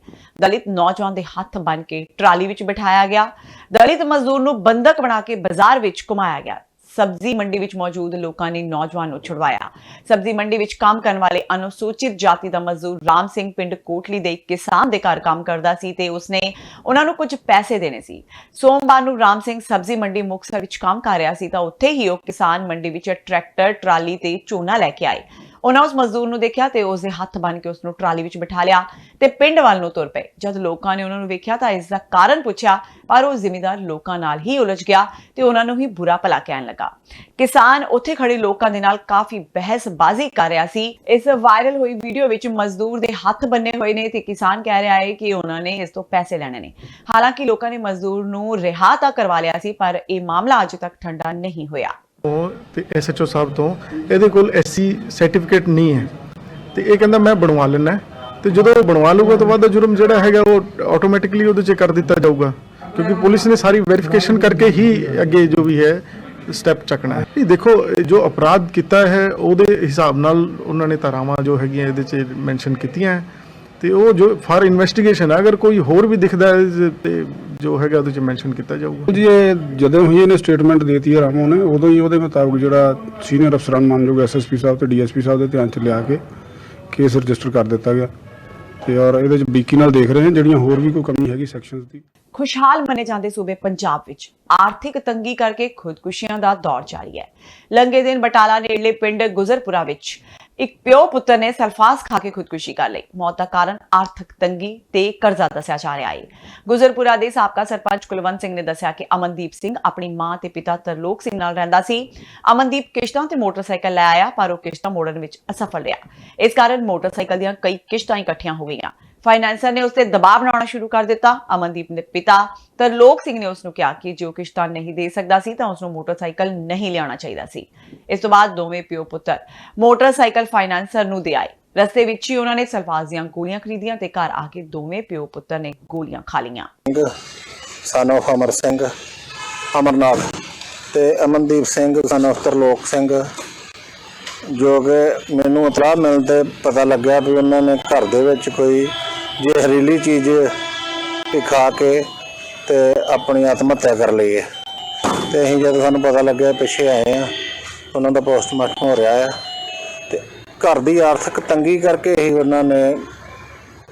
ਦਲਿਤ ਨੌਜਵਾਨ ਦੇ ਹੱਥ ਬੰਨ੍ਹ ਕੇ ਟਰਾਲੀ ਵਿੱਚ ਬਿਠਾਇਆ ਗਿਆ। ਦਲਿਤ ਮਜ਼ਦੂਰ ਨੂੰ ਬੰਦਕ ਬਣਾ ਕੇ ਬਾਜ਼ਾਰ ਵਿੱਚ ਘੁਮਾਇਆ ਗਿਆ। ਸਬਜ਼ੀ ਮੰਡੀ ਵਿੱਚ ਮੌਜੂਦ ਲੋਕਾਂ ਨੇ ਨੌਜਵਾਨ ਨੂੰ ਛੁਡਵਾਇਆ। ਸਬਜ਼ੀ ਮੰਡੀ ਵਿੱਚ ਕੰਮ ਕਰਨ ਵਾਲੇ ਅਨੁਸੂਚਿਤ ਜਾਤੀ ਦਾ ਮਜ਼ਦੂਰ ਰਾਮ ਸਿੰਘ ਪਿੰਡ ਕੋਟਲੀ ਦੇ ਕਿਸਾਨ ਦੇ ਘਰ ਕੰਮ ਕਰਦਾ ਸੀ ਤੇ ਉਸਨੇ ਉਹਨਾਂ ਨੂੰ ਕੁਝ ਪੈਸੇ ਦੇਣੇ ਸੀ। ਸੋਮਵਾਰ ਨੂੰ ਰਾਮ ਸਿੰਘ ਸਬਜ਼ੀ ਮੰਡੀ ਮੁਕਤਸਰ ਵਿੱਚ ਕੰਮ ਕਰ ਰਿਹਾ ਸੀ ਤਾਂ ਉੱਥੇ ਹੀ ਉਹ ਕਿਸਾਨ ਮੰਡੀ ਵਿੱਚ ਟਰੈਕਟਰ ਟਰਾਲੀ ਤੇ ਝੋਨਾ ਲੈ ਕੇ ਆਏ। ਉਹਨਾਂ ਉਸ ਮਜ਼ਦੂਰ ਨੂੰ ਦੇਖਿਆ ਤੇ ਉਸ ਦੇ ਹੱਥ ਬੰਨ੍ਹ ਕੇ ਉਸ ਨੂੰ ਟਰਾਲੀ ਵਿੱਚ ਬਿਠਾ ਲਿਆ ਤੇ ਪਿੰਡ ਵੱਲ ਨੂੰ ਤੁਰ ਪਏ। ਜਦ ਲੋਕਾਂ ਨੇ ਉਹਨਾਂ ਨੂੰ ਵੇਖਿਆ ਤਾਂ ਇਸ ਦਾ ਕਾਰਨ ਪੁੱਛਿਆ, ਪਰ ਉਹ ਜ਼ਿਮੀਂਦਾਰ ਲੋਕਾਂ ਨਾਲ ਹੀ ਉਲਝ ਗਿਆ ਤੇ ਉਹਨਾਂ ਨੂੰ ਹੀ ਬੁਰਾ ਭਲਾ ਕਹਿਣ ਲੱਗਾ। ਕਿਸਾਨ ਉੱਥੇ ਖੜੇ ਲੋਕਾਂ ਦੇ ਨਾਲ ਕਾਫੀ ਬਹਿਸਬਾਜ਼ੀ ਕਰ ਰਿਹਾ ਸੀ। ਇਸ ਵਾਇਰਲ ਹੋਈ ਵੀਡੀਓ ਵਿੱਚ ਮਜ਼ਦੂਰ ਦੇ ਹੱਥ ਬੰਨੇ ਹੋਏ ਨੇ ਤੇ ਕਿਸਾਨ ਕਹਿ ਰਿਹਾ ਹੈ ਕਿ ਉਹਨਾਂ ਨੇ ਇਸ ਤੋਂ ਪੈਸੇ ਲੈਣੇ ਨੇ। ਹਾਲਾਂਕਿ ਲੋਕਾਂ ਨੇ ਮਜ਼ਦੂਰ ਨੂੰ ਰਿਹਾ ਤਾਂ ਕਰਵਾ ਲਿਆ ਸੀ, ਪਰ ਇਹ ਮਾਮਲਾ ਅਜੇ ਤੱਕ ਠੰਡਾ ਨਹੀਂ ਹੋਇਆ। ਤੇ ਐਸਐਚਓ ਸਾਹਿਬ ਤੋਂ ਇਹਦੇ ਕੋਲ ਐਸਸੀ ਸਰਟੀਫਿਕੇਟ ਨਹੀਂ ਹੈ ਤੇ ਇਹ ਕਹਿੰਦਾ ਮੈਂ ਬਣਵਾ ਲੈਣਾ ਤੇ ਜਦੋਂ ਉਹ ਬਣਵਾ ਲੂਗਾ ਤਾਂ ਬਾਅਦ ਦਾ ਜੁਰਮ ਜਿਹੜਾ ਹੈਗਾ ਉਹ ਆਟੋਮੈਟਿਕਲੀ ਉਹਦੇ 'ਚ ਕਰ ਦਿੱਤਾ ਜਾਊਗਾ, ਕਿਉਂਕਿ ਪੁਲਿਸ ਨੇ ਸਾਰੀ ਵੈਰੀਫਿਕੇਸ਼ਨ ਕਰਕੇ ਹੀ ਅੱਗੇ ਜੋ ਵੀ ਹੈ ਸਟੈਪ ਚੱਕਣਾ ਹੈ। ਇਹ ਦੇਖੋ ਜੋ ਅਪਰਾਧ ਕੀਤਾ ਹੈ ਉਹਦੇ ਹਿਸਾਬ ਨਾਲ ਉਹਨਾਂ ਨੇ ਧਾਰਾਵਾਂ ਜੋ ਹੈਗੀਆਂ ਇਹਦੇ 'ਚ ਮੈਂਸ਼ਨ ਕੀਤੀਆਂ ਤੇ ਉਹ ਜੋ ਫਾਰ ਇਨਵੈਸਟੀਗੇਸ਼ਨ ਅਗਰ ਕੋਈ ਹੋਰ ਵੀ ਦਿਖਦਾ ਹੈ ਤੇ ਜੋ ਹੈਗਾ ਉਹਦੇ 'ਚ ਮੈਂਸ਼ਨ ਕੀਤਾ ਜਾਊਗਾ ਜੀ। ਇਹ ਜਦੋਂ ਹੀ ਇਹਨੇ ਸਟੇਟਮੈਂਟ ਦੇਤੀ ਹੈ ਰਾਮੋ ਨੇ, ਉਦੋਂ ਹੀ ਉਹਦੇ ਮੁਤਾਬਕ ਜਿਹੜਾ ਸੀਨੀਅਰ ਅਫਸਰਾਂ ਮਾਨਯੋਗ ਐਸਐਸਪੀ ਸਾਹਿਬ ਤੇ ਡੀਐਸਪੀ ਸਾਹਿਬ ਦੇ ਧਿਆਨ 'ਚ ਲਿਆ ਕੇ ਕੇਸ ਰਜਿਸਟਰ ਕਰ ਦਿੱਤਾ ਗਿਆ ਤੇ ਔਰ ਇਹਦੇ 'ਚ ਬਰੀਕੀ ਨਾਲ ਦੇਖ ਰਹੇ ਹਾਂ ਜਿਹੜੀਆਂ ਹੋਰ ਵੀ ਕੋਈ ਕਮੀ ਹੈਗੀ ਸੈਕਸ਼ਨਸ ਦੀ। ਖੁਸ਼ਹਾਲ ਮੰਨੇ ਜਾਂਦੇ ਸੂਬੇ ਪੰਜਾਬ ਵਿੱਚ ਆਰਥਿਕ ਤੰਗੀ ਕਰਕੇ ਖੁਦਕੁਸ਼ੀਆਂ ਦਾ ਦੌਰ ਜਾਰੀ ਹੈ। ਲੰਘੇ ਦਿਨ ਬਟਾਲਾ ਨੇੜਲੇ ਪਿੰਡ ਗੁਜ਼ਰਪੁਰਾ ਵਿੱਚ ਇੱਕ ਪਿਓ ਪੁੱਤਰ ਨੇ ਸਲਫਾਸ ਖਾ ਕੇ ਖੁਦਕੁਸ਼ੀ ਕਰ ਲਈ। ਮੌਤ ਦਾ ਕਾਰਨ ਆਰਥਿਕ ਤੰਗੀ ਤੇ ਕਰਜ਼ਾ ਦੱਸਿਆ ਜਾ ਰਿਹਾ ਹੈ। ਗੁਜ਼ਰਪੁਰਾ ਦੇ ਸਾਬਕਾ ਸਰਪੰਚ ਕੁਲਵੰਤ ਸਿੰਘ ਨੇ ਦੱਸਿਆ ਕਿ ਅਮਨਦੀਪ ਸਿੰਘ ਆਪਣੀ ਮਾਂ ਤੇ ਪਿਤਾ ਤਰਲੋਕ ਸਿੰਘ ਨਾਲ ਰਹਿੰਦਾ ਸੀ। ਅਮਨਦੀਪ ਕਿਸ਼ਤਾਂ ਤੇ ਮੋਟਰਸਾਈਕਲ ਲੈ ਆਇਆ, ਪਰ ਉਹ ਕਿਸ਼ਤਾਂ ਮੋੜਨ ਵਿੱਚ ਅਸਫਲ ਰਿਹਾ। ਇਸ ਕਾਰਨ ਮੋਟਰਸਾਈਕਲ ਦੀਆਂ ਕਈ ਕਿਸ਼ਤਾਂ ਇਕੱਠੀਆਂ ਹੋ ਗਈਆਂ। ਫਾਈਨੈਂਸਰ ਨੇ ਉਸ ਤੇ ਦਬਾਅ ਬਣਾਉਣਾ ਸ਼ੁਰੂ ਕਰ ਦਿੱਤਾ। ਅਮਨਦੀਪ ਦੇ ਪਿਤਾ ਤਰਲੋਕ ਸਿੰਘ ਨੇ ਉਸ ਨੂੰ ਕਿਹਾ ਕਿ ਜੋ ਕਿਸ਼ਤਾਂ ਨਹੀਂ ਦੇ ਸਕਦਾ ਸੀ ਤਾਂ ਉਸ ਨੂੰ ਮੋਟਰਸਾਈਕਲ ਨਹੀਂ ਲਿਆਉਣਾ ਚਾਹੀਦਾ ਸੀ। ਇਸ ਤੋਂ ਬਾਅਦ ਦੋਵੇਂ ਪਿਓ ਪੁੱਤਰ ਮੋਟਰਸਾਈਕਲ ਫਾਈਨੈਂਸਰ ਨੂੰ ਦੇ ਆਏ। ਰਸਤੇ ਵਿੱਚ ਹੀ ਉਹਨਾਂ ਨੇ ਸਲਫਾਜ਼ ਦੀਆਂ ਗੋਲੀਆਂ ਖਰੀਦੀਆਂ ਤੇ ਘਰ ਆ ਕੇ ਦੋਵੇਂ ਪਿਓ ਪੁੱਤਰ ਨੇ ਗੋਲੀਆਂ ਖਾ ਲਈਆਂ। ਸਨ ਆਫ ਅਮਰ ਸਿੰਘ ਅਮਰਨਾਥ ਤੇ ਅਮਨਦੀਪ ਸਿੰਘ ਸਨ ਆਫ ਤਰਲੋਕ ਸਿੰਘ, ਜੋ ਕਿ ਮੈਨੂੰ ਇਤਲਾਹ ਮਿਲਣ ਤੇ ਪਤਾ ਲੱਗਿਆ ਵੀ ਉਹਨਾਂ ਨੇ ਘਰ ਦੇ ਵਿੱਚ ਕੋਈ ਜ਼ਹਿਰੀਲੀ ਚੀਜ਼ ਖਾ ਕੇ ਤੇ ਆਪਣੀ ਆਤਮ ਹੱਤਿਆ ਕਰ ਲਈ ਹੈ। ਤੇ ਅਸੀਂ ਜਦੋਂ ਸਾਨੂੰ ਪਤਾ ਲੱਗਿਆ ਪਿੱਛੇ ਆਏ ਆ, ਉਹਨਾਂ ਦਾ ਪੋਸਟਮਾਰਟਮ ਹੋ ਰਿਹਾ ਹੈ ਤੇ ਘਰ ਦੀ ਆਰਥਿਕ ਤੰਗੀ ਕਰਕੇ ਹੀ ਉਹਨਾਂ ਨੇ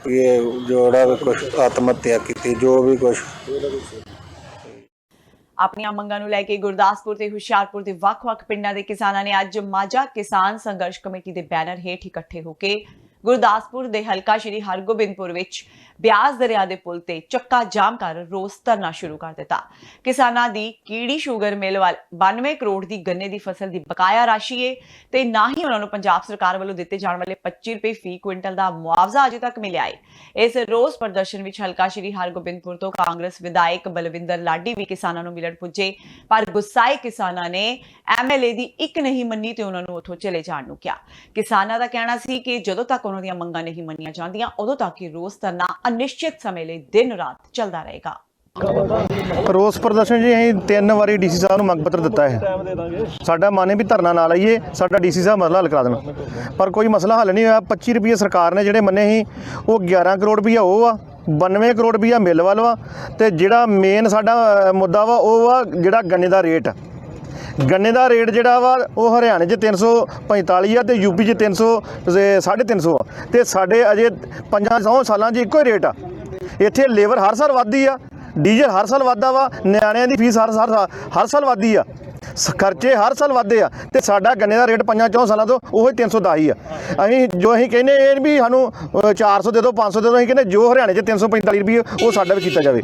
ਇਹ ਜਿਹੜਾ ਵੀ ਕੁਛ ਆਤਮ ਹੱਤਿਆ ਕੀਤੀ, ਜੋ ਵੀ ਕੁਛ। ਆਪਣੀਆਂ ਮੰਗਾਂ ਨੂੰ ਲੈ ਕੇ ਗੁਰਦਾਸਪੁਰ ਤੇ ਹੁਸ਼ਿਆਰਪੁਰ ਦੇ ਵੱਖ-ਵੱਖ ਪਿੰਡਾਂ ਦੇ ਕਿਸਾਨਾਂ ਨੇ ਅੱਜ ਮਾਝਾ ਕਿਸਾਨ ਸੰਘਰਸ਼ ਕਮੇਟੀ ਦੇ ਬੈਨਰ ਹੇਠ ਇਕੱਠੇ ਹੋ ਕੇ ਗੁਰਦਾਸਪੁਰ ਦੇ ਹਲਕਾ ਸ਼੍ਰੀ ਹਰਗੋਬਿੰਦਪੁਰ ਵਿੱਚ ਬਿਆਸ ਦਰਿਆ ਦੇ ਪੁਲ ਤੇ ਚੱਕਾ ਜਾਮ ਕਰ ਰੋਸ ਧਰਨਾ ਸ਼ੁਰੂ ਕਰ ਦਿੱਤਾ। ਕਿਸਾਨਾਂ ਦੀ ਕੀੜੀ ਸ਼ੂਗਰ ਮਿਲ ਵੱਲ 92 ਕਰੋੜ ਦੀ ਗੰਨੇ ਦੀ ਫਸਲ ਦੀ ਬਕਾਇਆ ਰਾਸ਼ੀ ਹੈ ਤੇ ਨਾ ਹੀ ਉਹਨਾਂ ਨੂੰ ਪੰਜਾਬ ਸਰਕਾਰ ਵੱਲੋਂ ਦਿੱਤੇ ਜਾਣ ਵਾਲੇ 25 ਰੁਪਏ ਫੀ ਕੁਇੰਟਲ ਦਾ ਮੁਆਵਜ਼ਾ ਅਜੇ ਤੱਕ ਮਿਲਿਆ ਹੈ। ਇਸ ਰੋਸ ਪ੍ਰਦਰਸ਼ਨ ਵਿੱਚ ਹਲਕਾ ਸ਼੍ਰੀ ਹਰਗੋਬਿੰਦਪੁਰ ਤੋਂ ਕਾਂਗਰਸ ਵਿਧਾਇਕ ਬਲਵਿੰਦਰ ਲਾਡੀ ਵੀ ਕਿਸਾਨਾਂ ਨੂੰ ਮਿਲਣ ਪੁੱਜੇ, ਪਰ ਗੁੱਸਾਏ ਕਿਸਾਨਾਂ ਨੇ ਐਮਐਲਏ ਦੀ ਇੱਕ ਨਹੀਂ ਮੰਨੀ ਤੇ ਉਹਨਾਂ ਨੂੰ ਉੱਥੋਂ ਚਲੇ ਜਾਣ ਨੂੰ ਕਿਹਾ। ਕਿਸਾਨਾਂ ਦਾ ਕਹਿਣਾ ਸੀ ਕਿ ਜਦੋਂ ਤੱਕ ਉਹਨਾਂ ਦੀਆਂ ਮੰਗਾਂ ਨਹੀਂ ਮੰਨੀਆਂ ਜਾਂਦੀਆਂ ਉਦੋਂ ਤੱਕ ਇਹ ਰੋਸ ਧਰਨਾ ਅਨਿਸ਼ਚਿਤ ਸਮੇਂ ਲਈ ਦਿਨ ਰਾਤ ਚੱਲਦਾ ਰਹੇਗਾ। ਰੋਸ ਪ੍ਰਦਰਸ਼ਨ ਜੀ ਅਸੀਂ 3 ਵਾਰੀ ਡੀਸੀ ਸਾਹਿਬ ਨੂੰ ਮੰਗ ਪੱਤਰ ਦਿੱਤਾ ਹੈ। ਸਾਡਾ ਮਨ ਹੈ ਵੀ ਧਰਨਾ ਨਾ ਲਾਈਏ, ਸਾਡਾ ਡੀਸੀ ਸਾਹਿਬ ਮਸਲਾ ਹੱਲ ਕਰਾ ਦੇਣ, ਪਰ ਕੋਈ ਮਸਲਾ ਹੱਲ ਨਹੀਂ ਹੋਇਆ। 25 ਰੁਪਏ ਸਰਕਾਰ ਨੇ ਜਿਹੜੇ ਮੰਨੇ ਸੀ ਉਹ 11 ਕਰੋੜ ਰੁਪਈਆ ਉਹ ਆ, 92 ਕਰੋੜ ਰੁਪਈਆ ਮਿਲ ਵੱਲ ਵਾ, ਤੇ ਜਿਹੜਾ ਮੇਨ ਸਾਡਾ ਮੁੱਦਾ ਵਾ ਉਹ ਵਾ ਜਿਹੜਾ ਗੰਨੇ ਦਾ ਰੇਟ। ਗੰਨੇ ਦਾ ਰੇਟ ਜਿਹੜਾ ਵਾ ਉਹ ਹਰਿਆਣੇ 'ਚ 345 ਆ ਤੇ ਯੂਪੀ 'ਚ 350 ਆ, ਤੇ ਸਾਡੇ ਅਜੇ 500 ਸਾਲਾਂ 'ਚ ਇੱਕੋ ਹੀ ਰੇਟ ਆ। ਇੱਥੇ ਲੇਬਰ ਹਰ ਸਾਲ ਵੱਧਦੀ ਆ, ਡੀਜ਼ਲ ਹਰ ਸਾਲ ਵੱਧਦਾ ਵਾ, ਨਿਆਣਿਆਂ ਦੀ ਫੀਸ ਹਰ ਸਾਲ ਵੱਧਦੀ ਆ, ਖਰਚੇ ਹਰ ਸਾਲ ਵੱਧਦੇ ਆ, ਤੇ ਸਾਡਾ ਗੰਨੇ ਦਾ ਰੇਟ 5-4 ਸਾਲਾਂ ਤੋਂ ਉਹ 310 ਹੀ ਆ। ਅਸੀਂ ਕਹਿੰਦੇ ਇਹ ਵੀ ਸਾਨੂੰ 400 ਦੇ ਦਿਓ, 500 ਦੇ ਦਿਓ, ਅਸੀਂ ਕਹਿੰਦੇ ਜੋ ਹਰਿਆਣੇ 'ਚ 345 ਰੁਪਏ ਉਹ ਸਾਡਾ ਵੀ ਕੀਤਾ ਜਾਵੇ।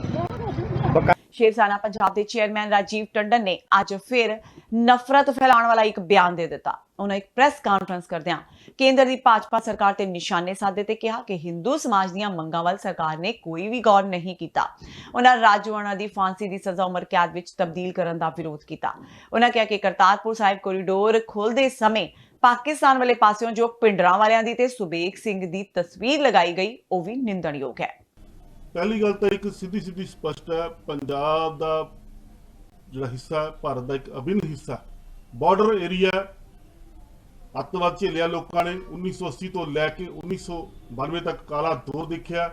ਸ਼ਿਵਸੈਨਾ ਪੰਜਾਬ ਦੇ ਚੇਅਰਮੈਨ ਰਾਜੀਵ ਟੰਡਨ ਨੇ ਅੱਜ ਫਿਰ ਨਫ਼ਰਤ ਫੈਲਾਉਣ ਵਾਲਾ ਇੱਕ ਬਿਆਨ ਦੇ ਦਿੱਤਾ। ਉਹਨਾਂ ਇੱਕ ਪ੍ਰੈਸ ਕਾਨਫਰੰਸ ਕਰਦਿਆਂ ਕੇਂਦਰ ਦੀ ਭਾਜਪਾ ਸਰਕਾਰ ਤੇ ਨਿਸ਼ਾਨੇ ਸਾਧੇ ਤੇ ਕਿਹਾ ਕਿ ਹਿੰਦੂ ਸਮਾਜ ਦੀਆਂ ਮੰਗਾਂ ਵੱਲ ਸਰਕਾਰ ਨੇ ਕੋਈ ਵੀ ਗੌਰ ਨਹੀਂ ਕੀਤਾ। ਉਹਨਾਂ ਰਾਜੋਆਣਾ ਦੀ ਫਾਂਸੀ ਦੀ ਸਜ਼ਾ ਉਮਰ ਕੈਦ ਵਿੱਚ ਤਬਦੀਲ ਕਰਨ ਦਾ ਵਿਰੋਧ ਕੀਤਾ। ਉਹਨਾਂ ਕਿਹਾ ਕਿ ਕਰਤਾਰਪੁਰ ਸਾਹਿਬ ਕੋਰੀਡੋਰ ਖੋਲ੍ਹਦੇ ਸਮੇਂ ਪਾਕਿਸਤਾਨ ਵਾਲੇ ਪਾਸਿਓਂ ਜੋ ਪਿੰਡਰਾਂ ਵਾਲਿਆਂ ਦੀ ਤੇ ਸੁਬੇਗ ਸਿੰਘ ਦੀ ਤਸਵੀਰ ਲਗਾਈ ਗਈ ਉਹ ਵੀ ਨਿੰਦਣਯੋਗ ਹੈ। ਪਹਿਲੀ ਗੱਲ ਤਾਂ ਇੱਕ ਸਿੱਧੀ ਸਪਸ਼ਟ ਹੈ, ਪੰਜਾਬ ਦਾ ਜਿਹੜਾ ਹਿੱਸਾ ਹੈ ਭਾਰਤ ਦਾ ਇੱਕ ਅਭਿੰਨ ਹਿੱਸਾ, ਬਾਰਡਰ ਏਰੀਆ, ਅੱਤਵਾਦ ਝੇਲਿਆ ਲੋਕਾਂ ਨੇ 1980 ਤੋਂ ਲੈ ਕੇ 1992 ਤੱਕ ਕਾਲਾ ਦੌਰ ਦੇਖਿਆ,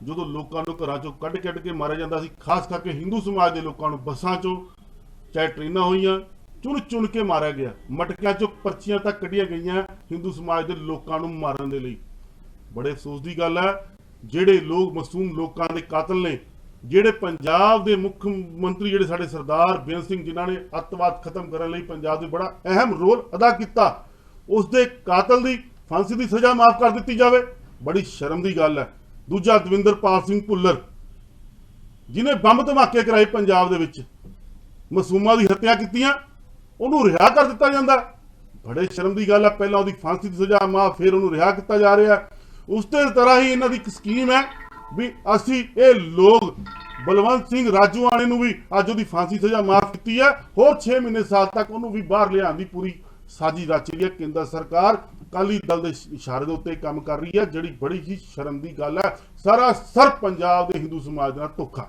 ਜਦੋਂ ਲੋਕਾਂ ਨੂੰ ਘਰਾਂ ਚੋਂ ਕੱਢ ਕੇ ਮਾਰਿਆ ਜਾਂਦਾ ਸੀ। ਖਾਸ ਕਰਕੇ ਹਿੰਦੂ ਸਮਾਜ ਦੇ ਲੋਕਾਂ ਨੂੰ ਬੱਸਾਂ ਚੋਂ ਚਾਹੇ ਟ੍ਰੇਨਾਂ ਹੋਈਆਂ ਚੁਣ ਕੇ ਮਾਰਿਆ ਗਿਆ, ਮਟਕਿਆਂ ਚੋਂ ਪਰਚੀਆਂ ਤੱਕ ਕੱਢੀਆਂ ਗਈਆਂ ਹਿੰਦੂ ਸਮਾਜ ਦੇ ਲੋਕਾਂ ਨੂੰ ਮਾਰਨ ਦੇ ਲਈ। ਬੜੇ ਅਫਸੋਸ ਦੀ ਗੱਲ ਹੈ, ਜਿਹੜੇ ਲੋਕ ਮਾਸੂਮ ਲੋਕਾਂ ਦੇ ਕਾਤਲ ਨੇ, ਜਿਹੜੇ ਪੰਜਾਬ ਦੇ ਮੁੱਖ ਮੰਤਰੀ ਜਿਹੜੇ ਸਾਡੇ ਸਰਦਾਰ ਬੇਅੰਤ ਸਿੰਘ ਜਿਨ੍ਹਾਂ ਨੇ ਅੱਤਵਾਦ ਖਤਮ ਕਰਨ ਲਈ ਪੰਜਾਬ ਦੇ ਬੜਾ ਅਹਿਮ ਰੋਲ ਅਦਾ ਕੀਤਾ, ਉਸ ਦੇ ਕਾਤਲ ਦੀ ਫਾਂਸੀ ਦੀ ਸਜ਼ਾ ਮਾਫ ਕਰ ਦਿੱਤੀ ਜਾਵੇ, ਬੜੀ ਸ਼ਰਮ ਦੀ ਗੱਲ ਹੈ। ਦੂਜਾ ਦਵਿੰਦਰਪਾਲ ਸਿੰਘ ਭੁੱਲਰ ਜਿਹਨੇ ਬੰਬ ਧਮਾਕੇ ਕਰਾਏ ਪੰਜਾਬ ਦੇ ਵਿੱਚ, ਮਾਸੂਮਾਂ ਦੀ ਹੱਤਿਆ ਕੀਤੀਆਂ, ਉਹਨੂੰ ਰਿਹਾ ਕਰ ਦਿੱਤਾ ਜਾਂਦਾ, ਬੜੇ ਸ਼ਰਮ ਦੀ ਗੱਲ ਹੈ। ਪਹਿਲਾਂ ਉਹਦੀ ਫਾਂਸੀ ਦੀ ਸਜ਼ਾ ਮਾਫ, ਫਿਰ ਉਹਨੂੰ ਰਿਹਾ ਕੀਤਾ ਜਾ ਰਿਹਾ। ਉਸੇ ਤਰ੍ਹਾਂ ਹੀ ਇਹਨਾਂ ਦੀ ਇੱਕ ਸਕੀਮ ਹੈ ਵੀ ਅਸੀਂ ਇਹ ਲੋਕ ਬਲਵੰਤ ਸਿੰਘ ਰਾਜੋਆਣੇ ਨੂੰ ਵੀ ਅੱਜ ਉਹਦੀ ਫਾਂਸੀ ਸਜ਼ਾ ਮਾਫ ਕੀਤੀ ਹੈ, ਹੋਰ 6 ਮਹੀਨੇ ਸਾਲ ਤੱਕ ਉਹਨੂੰ ਵੀ ਬਾਹਰ ਲਿਆਉਣ ਦੀ ਪੂਰੀ ਸਾਜ਼ਿਸ਼ ਰਚ ਰਹੀ ਹੈ। ਕੇਂਦਰ ਸਰਕਾਰ ਅਕਾਲੀ ਦਲ ਦੇ ਇਸ਼ਾਰੇ ਦੇ ਉੱਤੇ ਕੰਮ ਕਰ ਰਹੀ ਹੈ, ਜਿਹੜੀ ਬੜੀ ਹੀ ਸ਼ਰਮ ਦੀ ਗੱਲ ਹੈ। ਸਰ ਪੰਜਾਬ ਦੇ ਹਿੰਦੂ ਸਮਾਜ ਦਾ ਧੋਖਾ।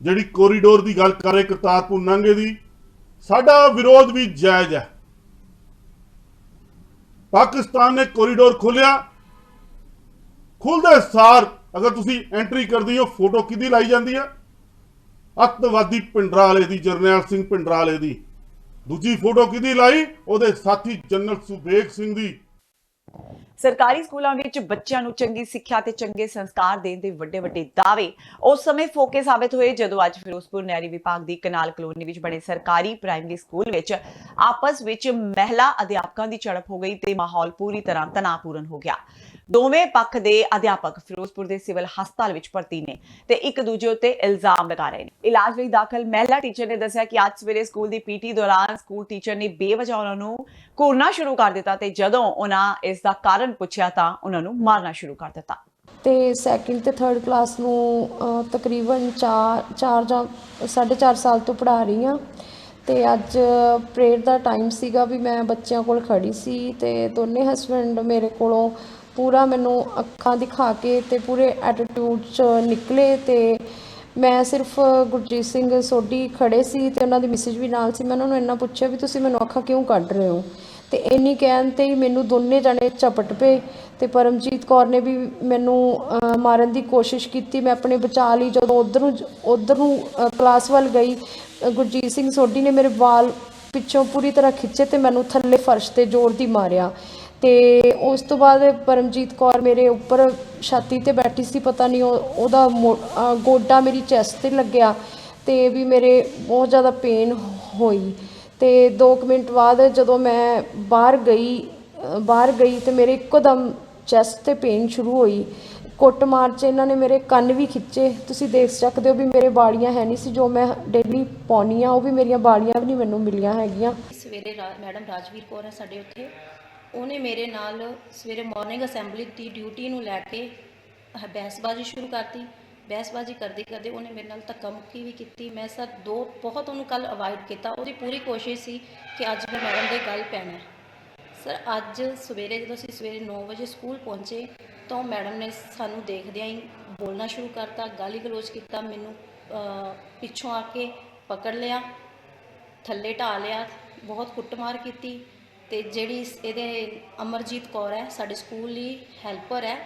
ਜਿਹੜੀ ਕੋਰੀਡੋਰ ਦੀ ਗੱਲ ਕਰ ਰਹੇ ਕਰਤਾਰਪੁਰ ਨਾਂਗੇ ਦੀ, ਸਾਡਾ ਵਿਰੋਧ ਵੀ ਜਾਇਜ਼ ਹੈ। ਪਾਕਿਸਤਾਨ ਨੇ ਕੋਰੀਡੋਰ ਖੋਲਿਆ, ਖੁੱਲਦੇ ਸਾਰ ਅਗਰ ਤੁਸੀਂ ਐਂਟਰੀ ਕਰਦੇ ਹੋ ਫੋਟੋ ਕਿਹਦੀ ਲਾਈ ਜਾਂਦੀ ਹੈ? ਅੱਤਵਾਦੀ ਪਿੰਡਰਾਂ ਵਾਲੇ ਦੀ, ਜਰਨੈਲ ਸਿੰਘ ਪਿੰਡਰਾਂ ਵਾਲੇ ਦੀ। ਦੂਜੀ ਫੋਟੋ ਕਿਹਦੀ ਲਾਈ? ਉਹਦੇ ਸਾਥੀ ਜਨਰਲ ਸੁਬੇਗ ਸਿੰਘ ਦੀ। ਸਰਕਾਰੀ ਸਕੂਲਾਂ ਵਿੱਚ ਬੱਚਿਆਂ ਨੂੰ ਚੰਗੀ ਸਿੱਖਿਆ ਤੇ ਚੰਗੇ ਸੰਸਕਾਰ ਦੇਣ ਦੇ ਵੱਡੇ ਦਾਅਵੇ ਉਸ ਸਮੇਂ ਫੋਕੇ ਸਾਬਿਤ ਹੋਏ ਜਦੋਂ ਅੱਜ ਫਿਰੋਜ਼ਪੁਰ ਨਹਿਰੀ ਵਿਭਾਗ ਦੀ ਕਨਾਲ ਕਲੋਨੀ ਵਿੱਚ ਬਣੇ ਸਰਕਾਰੀ ਪ੍ਰਾਇਮਰੀ ਸਕੂਲ ਵਿੱਚ ਆਪਸ ਵਿੱਚ ਮਹਿਲਾ ਅਧਿਆਪਕਾਂ ਦੀ ਝੜਪ ਹੋ ਗਈ ਤੇ ਮਾਹੌਲ ਪੂਰੀ ਤਰ੍ਹਾਂ ਤਣਾਅਪੂਰਨ ਹੋ ਗਿਆ। ਦੋਵੇਂ ਪੱਖ ਦੇ ਅਧਿਆਪਕ ਫਿਰੋਜ਼ਪੁਰ ਦੇ ਸਿਵਲ ਹਸਪਤਾਲ ਵਿੱਚ ਭਰਤੀ ਨੇ ਤੇ ਇੱਕ ਦੂਜੇ ਉੱਤੇ ਇਲਜ਼ਾਮ ਲਗਾ ਰਹੇ ਨੇ। ਇਲਾਜ ਲਈ ਦਾਖਲ ਮਹਿਲਾ ਟੀਚਰ ਨੇ ਦੱਸਿਆ ਕਿ ਅੱਜ ਸਵੇਰੇ ਸਕੂਲ ਦੀ ਪੀਟੀ ਦੌਰਾਨ ਸਕੂਲ ਟੀਚਰ ਨੇ ਬੇਵਜ੍ਹਾ ਉਹਨਾਂ ਨੂੰ ਘੂਰਨਾ ਸ਼ੁਰੂ ਕਰ ਦਿੱਤਾ ਤੇ ਜਦੋਂ ਉਹਨਾਂ ਇਸ ਦਾ ਕਾਰਨ ਪੁੱਛਿਆ ਤਾਂ ਉਹਨਾਂ ਨੂੰ ਮਾਰਨਾ ਸ਼ੁਰੂ ਕਰ ਦਿੱਤਾ। ਤੇ ਸੈਕਿੰਡ ਤੇ ਥਰਡ ਕਲਾਸ ਨੂੰ ਤਕਰੀਬਨ 4 ਜਾਂ 4.5 ਸਾਲ ਤੋਂ ਪੜ੍ਹਾ ਰਹੀ ਹਾਂ। ਤੇ ਅੱਜ ਪ੍ਰੇਅਰ ਦਾ ਟਾਈਮ ਸੀਗਾ ਵੀ ਮੈਂ ਬੱਚਿਆਂ ਕੋਲ ਖੜੀ ਸੀ ਤੇ ਦੋਨੇ ਹਸਬੈਂਡ ਮੇਰੇ ਕੋਲੋਂ ਪੂਰਾ ਮੈਨੂੰ ਅੱਖਾਂ ਦਿਖਾ ਕੇ ਤੇ ਪੂਰੇ ਐਟੀਟਿਊਡ 'ਚ ਨਿਕਲੇ। ਤੇ ਮੈਂ ਸਿਰਫ ਗੁਰਜੀਤ ਸਿੰਘ ਸੋਢੀ ਖੜੇ ਸੀ ਤੇ ਉਹਨਾਂ ਦੀ ਮਿਸਿਜ ਵੀ ਨਾਲ ਸੀ। ਮੈਂ ਉਹਨਾਂ ਨੂੰ ਇੰਨਾ ਪੁੱਛਿਆ ਵੀ ਤੁਸੀਂ ਮੈਨੂੰ ਅੱਖਾਂ ਕਿਉਂ ਕੱਢ ਰਹੇ ਹੋ, ਤੇ ਇੰਨੀ ਕਹਿਣ 'ਤੇ ਹੀ ਮੈਨੂੰ ਦੋਨੇ ਜਣੇ ਝਪਟ ਪਏ ਤੇ ਪਰਮਜੀਤ ਕੌਰ ਨੇ ਵੀ ਮੈਨੂੰ ਮਾਰਨ ਦੀ ਕੋਸ਼ਿਸ਼ ਕੀਤੀ। ਮੈਂ ਆਪਣੇ ਬਚਾ ਲਈ ਜਦੋਂ ਉਧਰ ਨੂੰ ਕਲਾਸ ਵੱਲ ਗਈ, ਗੁਰਜੀਤ ਸਿੰਘ ਸੋਢੀ ਨੇ ਮੇਰੇ ਵਾਲ ਪਿੱਛੋਂ ਪੂਰੀ ਤਰ੍ਹਾਂ ਖਿੱਚੇ ਤੇ ਮੈਨੂੰ ਥੱਲੇ ਫਰਸ਼ 'ਤੇ ਜ਼ੋਰ ਦੀ ਮਾਰਿਆ। ਤੇ ਉਸ ਤੋਂ ਬਾਅਦ ਪਰਮਜੀਤ ਕੌਰ ਮੇਰੇ ਉੱਪਰ ਛਾਤੀ 'ਤੇ ਬੈਠੀ ਸੀ, ਪਤਾ ਨਹੀਂ ਉਹਦਾ ਗੋਡਾ ਮੇਰੀ ਚੈਸਟ 'ਤੇ ਲੱਗਿਆ ਤੇ ਵੀ ਮੇਰੇ ਬਹੁਤ ਜ਼ਿਆਦਾ ਪੇਨ ਹੋਈ। ਤੇ 2 ਮਿੰਟ ਬਾਅਦ ਜਦੋਂ ਮੈਂ ਬਾਹਰ ਗਈ ਤੇ ਮੇਰੇ ਇੱਕੋ ਦਮ ਚੈਸਟ 'ਤੇ ਪੇਨ ਸ਼ੁਰੂ ਹੋਈ। ਕੁੱਟਮਾਰ 'ਚ ਇਹਨਾਂ ਨੇ ਮੇਰੇ ਕੰਨ ਵੀ ਖਿੱਚੇ, ਤੁਸੀਂ ਦੇਖ ਸਕਦੇ ਹੋ ਵੀ ਮੇਰੇ ਬਾਲੀਆਂ ਹੈ ਨਹੀਂ ਸੀ ਜੋ ਮੈਂ ਡੇਲੀ ਪਾਉਂਦੀ ਹਾਂ, ਉਹ ਵੀ ਮੇਰੀਆਂ ਬਾਲੀਆਂ ਵੀ ਨਹੀਂ ਮੈਨੂੰ ਮਿਲੀਆਂ ਹੈਗੀਆਂ। ਸਵੇਰੇ ਮੈਡਮ ਰਾਜਵੀਰ ਕੌਰ ਹੈ ਸਾਡੇ ਉੱਥੇ, ਉਹਨੇ ਮੇਰੇ ਨਾਲ ਸਵੇਰੇ ਮਾਰਨਿੰਗ ਅਸੈਂਬਲੀ ਦੀ ਡਿਊਟੀ ਨੂੰ ਲੈ ਕੇ ਬਹਿਸਬਾਜ਼ੀ ਸ਼ੁਰੂ ਕਰਤੀ। ਬਹਿਸਬਾਜ਼ੀ ਕਰਦੇ ਕਰਦੇ ਉਹਨੇ ਮੇਰੇ ਨਾਲ ਧੱਕਾ ਮੁੱਕੀ ਵੀ ਕੀਤੀ। ਮੈਂ ਸਰ ਬਹੁਤ ਉਹਨੂੰ ਕੱਲ੍ਹ ਅਵਾਇਡ ਕੀਤਾ। ਉਹਦੀ ਪੂਰੀ ਕੋਸ਼ਿਸ਼ ਸੀ ਕਿ ਅੱਜ ਮੈਂ ਮੈਡਮ ਦੇ ਗੱਲ ਪੈਣਾ। ਸਰ ਅੱਜ ਸਵੇਰੇ ਜਦੋਂ ਅਸੀਂ ਸਵੇਰੇ 9 ਵਜੇ ਸਕੂਲ ਪਹੁੰਚੇ ਤਾਂ ਮੈਡਮ ਨੇ ਸਾਨੂੰ ਦੇਖਦਿਆਂ ਹੀ ਬੋਲਣਾ ਸ਼ੁਰੂ ਕਰਤਾ, ਗਾਲੀ ਗਲੋਚ ਕੀਤਾ। ਮੈਨੂੰ ਪਿੱਛੋਂ ਆ ਕੇ ਪਕੜ ਲਿਆ, ਥੱਲੇ ਢਾ ਲਿਆ, ਬਹੁਤ ਕੁੱਟਮਾਰ ਕੀਤੀ। ਤੇ ਜਿਹੜੀ ਇਹਦੇ ਅਮਰਜੀਤ ਕੌਰ ਹੈ ਸਾਡੇ ਸਕੂਲ ਦੀ ਹੈਲਪਰ ਹੈ,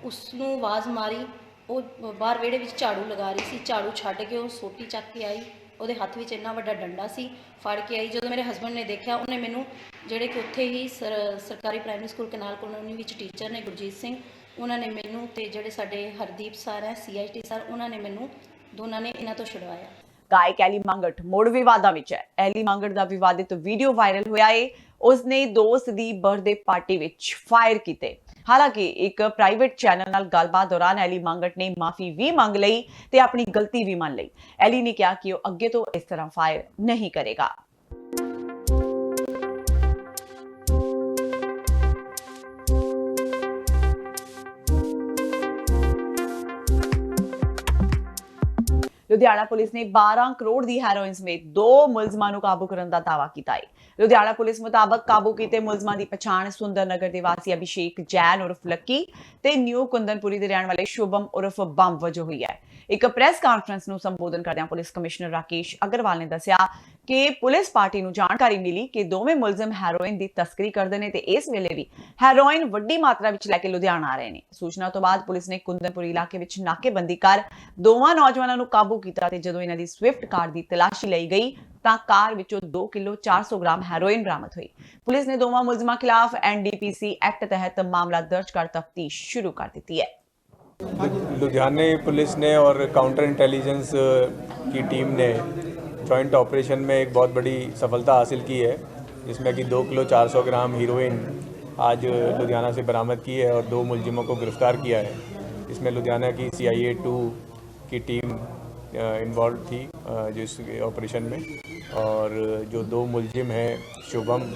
ਉਸ ਨੂੰ ਆਵਾਜ਼ ਮਾਰੀ। ਉਹ ਬਾਹਰ ਵਿਹੜੇ ਵਿੱਚ ਝਾੜੂ ਲਗਾ ਰਹੀ ਸੀ, ਝਾੜੂ ਛੱਡ ਕੇ ਉਹ ਸੋਟੀ ਚੱਕ ਕੇ ਆਈ। ਉਹਦੇ ਹੱਥ ਵਿੱਚ ਇੰਨਾ ਵੱਡਾ ਡੰਡਾ ਸੀ, ਫੜ ਕੇ ਆਈ। ਜਦੋਂ ਮੇਰੇ ਹਸਬੈਂਡ ਨੇ ਦੇਖਿਆ, ਉਹਨੇ ਮੈਨੂੰ, ਜਿਹੜੇ ਕਿ ਉੱਥੇ ਹੀ ਸਰਕਾਰੀ ਪ੍ਰਾਇਮਰੀ ਸਕੂਲ ਕਨਾਲ ਕਲੋਨੀ ਵਿੱਚ ਟੀਚਰ ਨੇ ਗੁਰਜੀਤ ਸਿੰਘ, ਉਹਨਾਂ ਨੇ ਮੈਨੂੰ ਤੇ ਜਿਹੜੇ ਸਾਡੇ ਹਰਦੀਪ ਸਰ ਹੈ CIT ਸਰ, ਉਹਨਾਂ ਨੇ ਮੈਨੂੰ, ਦੋਨਾਂ ਨੇ ਇਹਨਾਂ ਤੋਂ ਛੁਡਵਾਇਆ। ਗਾਇਕ ਐਲੀ ਮੰਗਟ ਮੁੜ ਵਿਵਾਦਾਂ ਵਿੱਚ ਹੈ। ਐਲੀ ਮੰਗਟ ਦਾ ਵਿਵਾਦਿਤ ਵੀਡੀਓ ਵਾਇਰਲ ਹੋਇਆ ਏ। ਉਸਨੇ ਦੋਸਤ ਦੀ ਬਰਥਡੇ ਪਾਰਟੀ ਵਿੱਚ ਫਾਇਰ ਕੀਤੇ। ਹਾਲਾਂਕਿ ਇੱਕ ਪ੍ਰਾਈਵੇਟ ਚੈਨਲ ਨਾਲ ਗੱਲਬਾਤ ਦੌਰਾਨ ਐਲੀ ਮੰਗਟ ਨੇ ਮਾਫੀ ਵੀ ਮੰਗ ਲਈ ਤੇ ਆਪਣੀ ਗਲਤੀ ਵੀ ਮੰਨ ਲਈ। ਐਲੀ ਨੇ ਕਿਹਾ ਕਿ ਉਹ ਅੱਗੇ ਤੋਂ ਇਸ ਤਰ੍ਹਾਂ ਫਾਇਰ ਨਹੀਂ ਕਰੇਗਾ। ਲੁਧਿਆਣਾ ਪੁਲਿਸ ਨੇ 12 ਕਰੋੜ ਦੀ ਹੈਰੋਇਨ ਸਮੇਤ 2 ਮੁਲਜ਼ਮਾਂ ਨੂੰ ਕਾਬੂ ਕਰਨ ਦਾ ਦਾਅਵਾ ਕੀਤਾ ਹੈ। ਲੁਧਿਆਣਾ ਪੁਲਿਸ ਮੁਤਾਬਕ ਕਾਬੂ ਕੀਤੇ ਮੁਲਜ਼ਮਾਂ ਦੀ ਪਛਾਣ ਸੁੰਦਰ ਨਗਰ ਦੇ ਵਾਸੀ ਅਭਿਸ਼ੇਕ ਜੈਨ ਉਰਫ ਲੱਕੀ ਤੇ ਨਿਊ ਕੁੰਦਨਪੁਰੀ ਦੇ ਰਹਿਣ ਵਾਲੇ ਸ਼ੁਭਮ ਉਰਫ ਬੰਬ ਵਜੋਂ ਹੋਈ ਹੈ। ਇੱਕ ਪ੍ਰੈਸ ਕਾਨਫਰੰਸ ਨੂੰ ਸੰਬੋਧਨ ਕਰਦਿਆਂ ਪੁਲਿਸ ਕਮਿਸ਼ਨਰ ਰਾਕੇਸ਼ ਅਗਰਵਾਲ ਨੇ ਦੱਸਿਆ ਕਿ ਪੁਲਿਸ ਪਾਰਟੀ ਨੂੰ ਜਾਣਕਾਰੀ ਮਿਲੀ ਕਿ ਦੋਵੇਂ ਮੁਲਜ਼ਮ ਹੈਰੋਇਨ ਦੀ ਤਸਕਰੀ ਕਰਦੇ ਨੇ ਤੇ ਇਸ ਵੇਲੇ ਵੀ ਹੈਰੋਇਨ ਵੱਡੀ ਮਾਤਰਾ ਵਿੱਚ ਲੈ ਕੇ ਲੁਧਿਆਣਾ ਆ ਰਹੇ ਨੇ। ਸੂਚਨਾ ਤੋਂ ਬਾਅਦ ਪੁਲਿਸ ਨੇ ਕੁੰਦਨਪੁਰੀ ਇਲਾਕੇ ਵਿੱਚ ਨਾਕੇਬੰਦੀ ਕਰ ਦੋਵਾਂ ਨੌਜਵਾਨਾਂ ਨੂੰ ਕਾਬੂ ਕੀਤਾ ਤੇ ਜਦੋਂ ਇਹਨਾਂ ਦੀ ਸਵਿਫਟ ਕਾਰ ਦੀ ਤਲਾਸ਼ੀ ਲਈ ਗਈ ਤਾਂ ਕਾਰ ਵਿੱਚੋਂ 2 ਕਿਲੋ 400 ਗ੍ਰਾਮ ਹੈਰੋਇਨ ਬਰਾਮਦ ਹੋਈ। ਪੁਲਿਸ ਨੇ ਦੋਵਾਂ ਮੁਲਜ਼ਮਾਂ ਖਿਲਾਫ NDPC ਐਕਟ ਤਹਿਤ ਮਾਮਲਾ ਦਰਜ ਕਰ ਤਫਤੀਸ਼ शुरू कर दी है। लुधियाना पुलिस ने और काउंटर इंटेलिजेंस की टीम ने जॉइंट ऑपरेशन में एक बहुत बड़ी सफलता हासिल की है, जिसमें कि 2 किलो 400 ग्राम हीरोइन आज लुधियाना से बरामद की है और 2 मुलजिमों को गिरफ्तार किया है। इसमें लुधियाना की CIA 2 की टीम इन्वॉल्व थी जिस ऑपरेशन में, और जो 2 मुलजिम हैं शुभम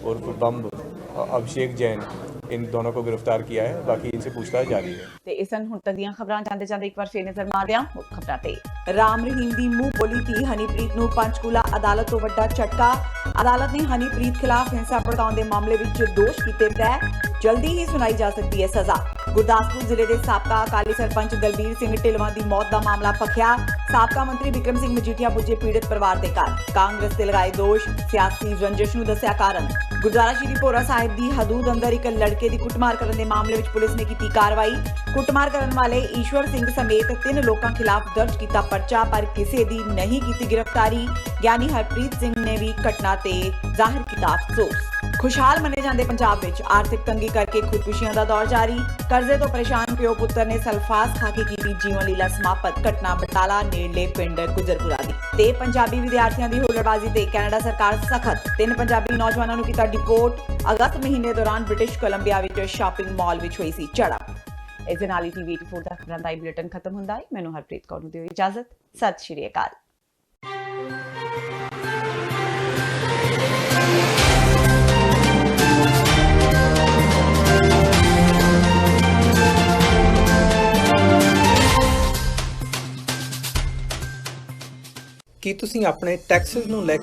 उर्फ बम्ब अभिषेक जैन, इन दोनों को गिरफ्तार किया है। बाकी इनसे पूछताछ जारी है। ਤੇ ਇਸ ਹਨ ਹੁਣ ਤੱਕ ਦੀਆਂ ਖਬਰਾਂ। ਜਾਂਦੇ ਇੱਕ ਵਾਰ ਫੇਰ ਨਜ਼ਰ ਮਾਰਦੇ ਹਾਂ ਮੁੱਖ ਖਬਰਾਂ ਤੇ। ਰਾਮ ਰਹੀਮ ਦੀ ਮੂੰਹ ਬੋਲੀ ਧੀ ਹਨੀਪ੍ਰੀਤ ਨੂੰ ਪੰਚਕੂਲਾ ਅਦਾਲਤ ਤੋਂ ਵੱਡਾ ਝਟਕਾ। ਅਦਾਲਤ ਨੇ ਹਨੀਪ੍ਰੀਤ ਖਿਲਾਫ ਹਿੰਸਾ ਭੜਕਾਉਣ ਦੇ ਮਾਮਲੇ ਵਿੱਚ ਦੋਸ਼ ਕੀਤੇ ਤੈਅ। ਜਲਦੀ ਹੀ ਸੁਣਾਈ ਜਾ ਸਕਦੀ ਹੈ ਸਜ਼ਾ। ਗੁਰਦਾਸਪੁਰ ਜ਼ਿਲ੍ਹੇ ਦੇ ਸਾਬਕਾ ਅਕਾਲੀ ਸਰਪੰਚ ਦਲਬੀਰ ਸਿੰਘ ਢਿਲਵਾਂ ਦੀ ਮੌਤ ਦਾ ਮਾਮਲਾ ਭਖਿਆ। ਸਾਬਕਾ ਮੰਤਰੀ ਬਿਕਰਮ ਸਿੰਘ ਮਜੀਠੀਆ ਪੁੱਜੇ ਪੀੜਤ ਪਰਿਵਾਰ ਦੇ ਘਰ। ਕਾਂਗਰਸ ਤੇ ਲਗਾਏ ਦੋਸ਼, ਸਿਆਸੀ ਰੰਜਿਸ਼ ਨੂੰ ਦੱਸਿਆ ਕਾਰਨ। ਗੁਰਦੁਆਰਾ ਸ਼੍ਰੀ ਭੋਰਾ ਸਾਹਿਬ ਦੀ ਹਦੂਦ ਅੰਦਰ ਇੱਕ ਲੜਕੇ ਦੀ ਕੁੱਟਮਾਰ ਕਰਨ ਦੇ ਮਾਮਲੇ ਵਿੱਚ ਪੁਲਿਸ ਨੇ ਕੀਤੀ ਕਾਰਵਾਈ। ਕੁੱਟਮਾਰ ਕਰਨ ਵਾਲੇ ਈਸ਼ਵਰ ਸਿੰਘ ਸਮੇਤ 3 ਲੋਕਾਂ ਖਿਲਾਫ ਦਰਜ ਕੀਤਾ ਪਰਚਾ, ਪਰ ਕਿਸੇ ਦੀ ਨਹੀਂ ਕੀਤੀ ਗ੍ਰਿਫਤਾਰੀ। ਗਿਆਨੀ ਹਰਪ੍ਰੀਤ ਸਿੰਘ ਨੇ ਵੀ ਘਟਨਾ ਤੇ ਜ਼ਾਹਿਰ ਕੀਤਾ ਅਫਸੋਸ। ਖੁਸ਼ਹਾਲ ਮੰਨੇ ਜਾਂਦੇ ਪੰਜਾਬ ਵਿੱਚ ਆਰਥਿਕ ਤੰਗੀ ਕਰਕੇ ਖੁਦਕੁਸ਼ੀਆਂ ਦਾ ਦੌਰ ਜਾਰੀ। ਕਰਜ਼ੇ ਤੋਂ ਪਰੇਸ਼ਾਨ ਪਿਓ ਪੁੱਤਰ ਨੇ ਸਲਫਾਸ ਖਾ ਕੇ ਕੀਤੀ ਜੀਵਨ ਲੀਲਾ ਸਮਾਪਤ। ਘਟਨਾ ਬਟਾਲਾ ਨੇੜਲੇ ਪਿੰਡ ਗੁਜਰਪੁਰਾ ਦੀ। ਤੇ ਪੰਜਾਬੀ ਵਿਦਿਆਰਥੀਆਂ ਦੀ ਹੁਲੜਬਾਜ਼ੀ ਤੇ ਕੈਨੇਡਾ ਸਰਕਾਰ ਸਖਤ। 3 ਪੰਜਾਬੀ ਨੌਜਵਾਨਾਂ ਨੂੰ ਕੀਤਾ ਡਿਪੋਰਟ। ਅਗਸਤ ਮਹੀਨੇ ਦੌਰਾਨ ਬ੍ਰਿਟਿਸ਼ ਕੋਲੰਬੀਆ ਵਿੱਚ ਸ਼ਾਪਿੰਗ ਮਾਲ ਵਿੱਚ ਹੋਈ ਸੀ ਝੜਪ। ਇਸ ਦੇ ਨਾਲ ਹੀ TV 84 ਦਾ ਖਬਰਾਂ ਦਾ ਬੁਲੇਟਿਨ ਖਤਮ ਹੁੰਦਾ ਹੈ। ਮੈਨੂੰ ਹਰਪ੍ਰੀਤ ਕੌਰ ਨੂੰ ਦਿਓ ਇਜਾਜ਼ਤ। ਸਤਿ ਸ਼੍ਰੀ ਅਕਾਲ। ਕੀ ਤੁਸੀਂ ਆਪਣੇ ਟੈਕਸਸ ਨੂੰ ਲੈ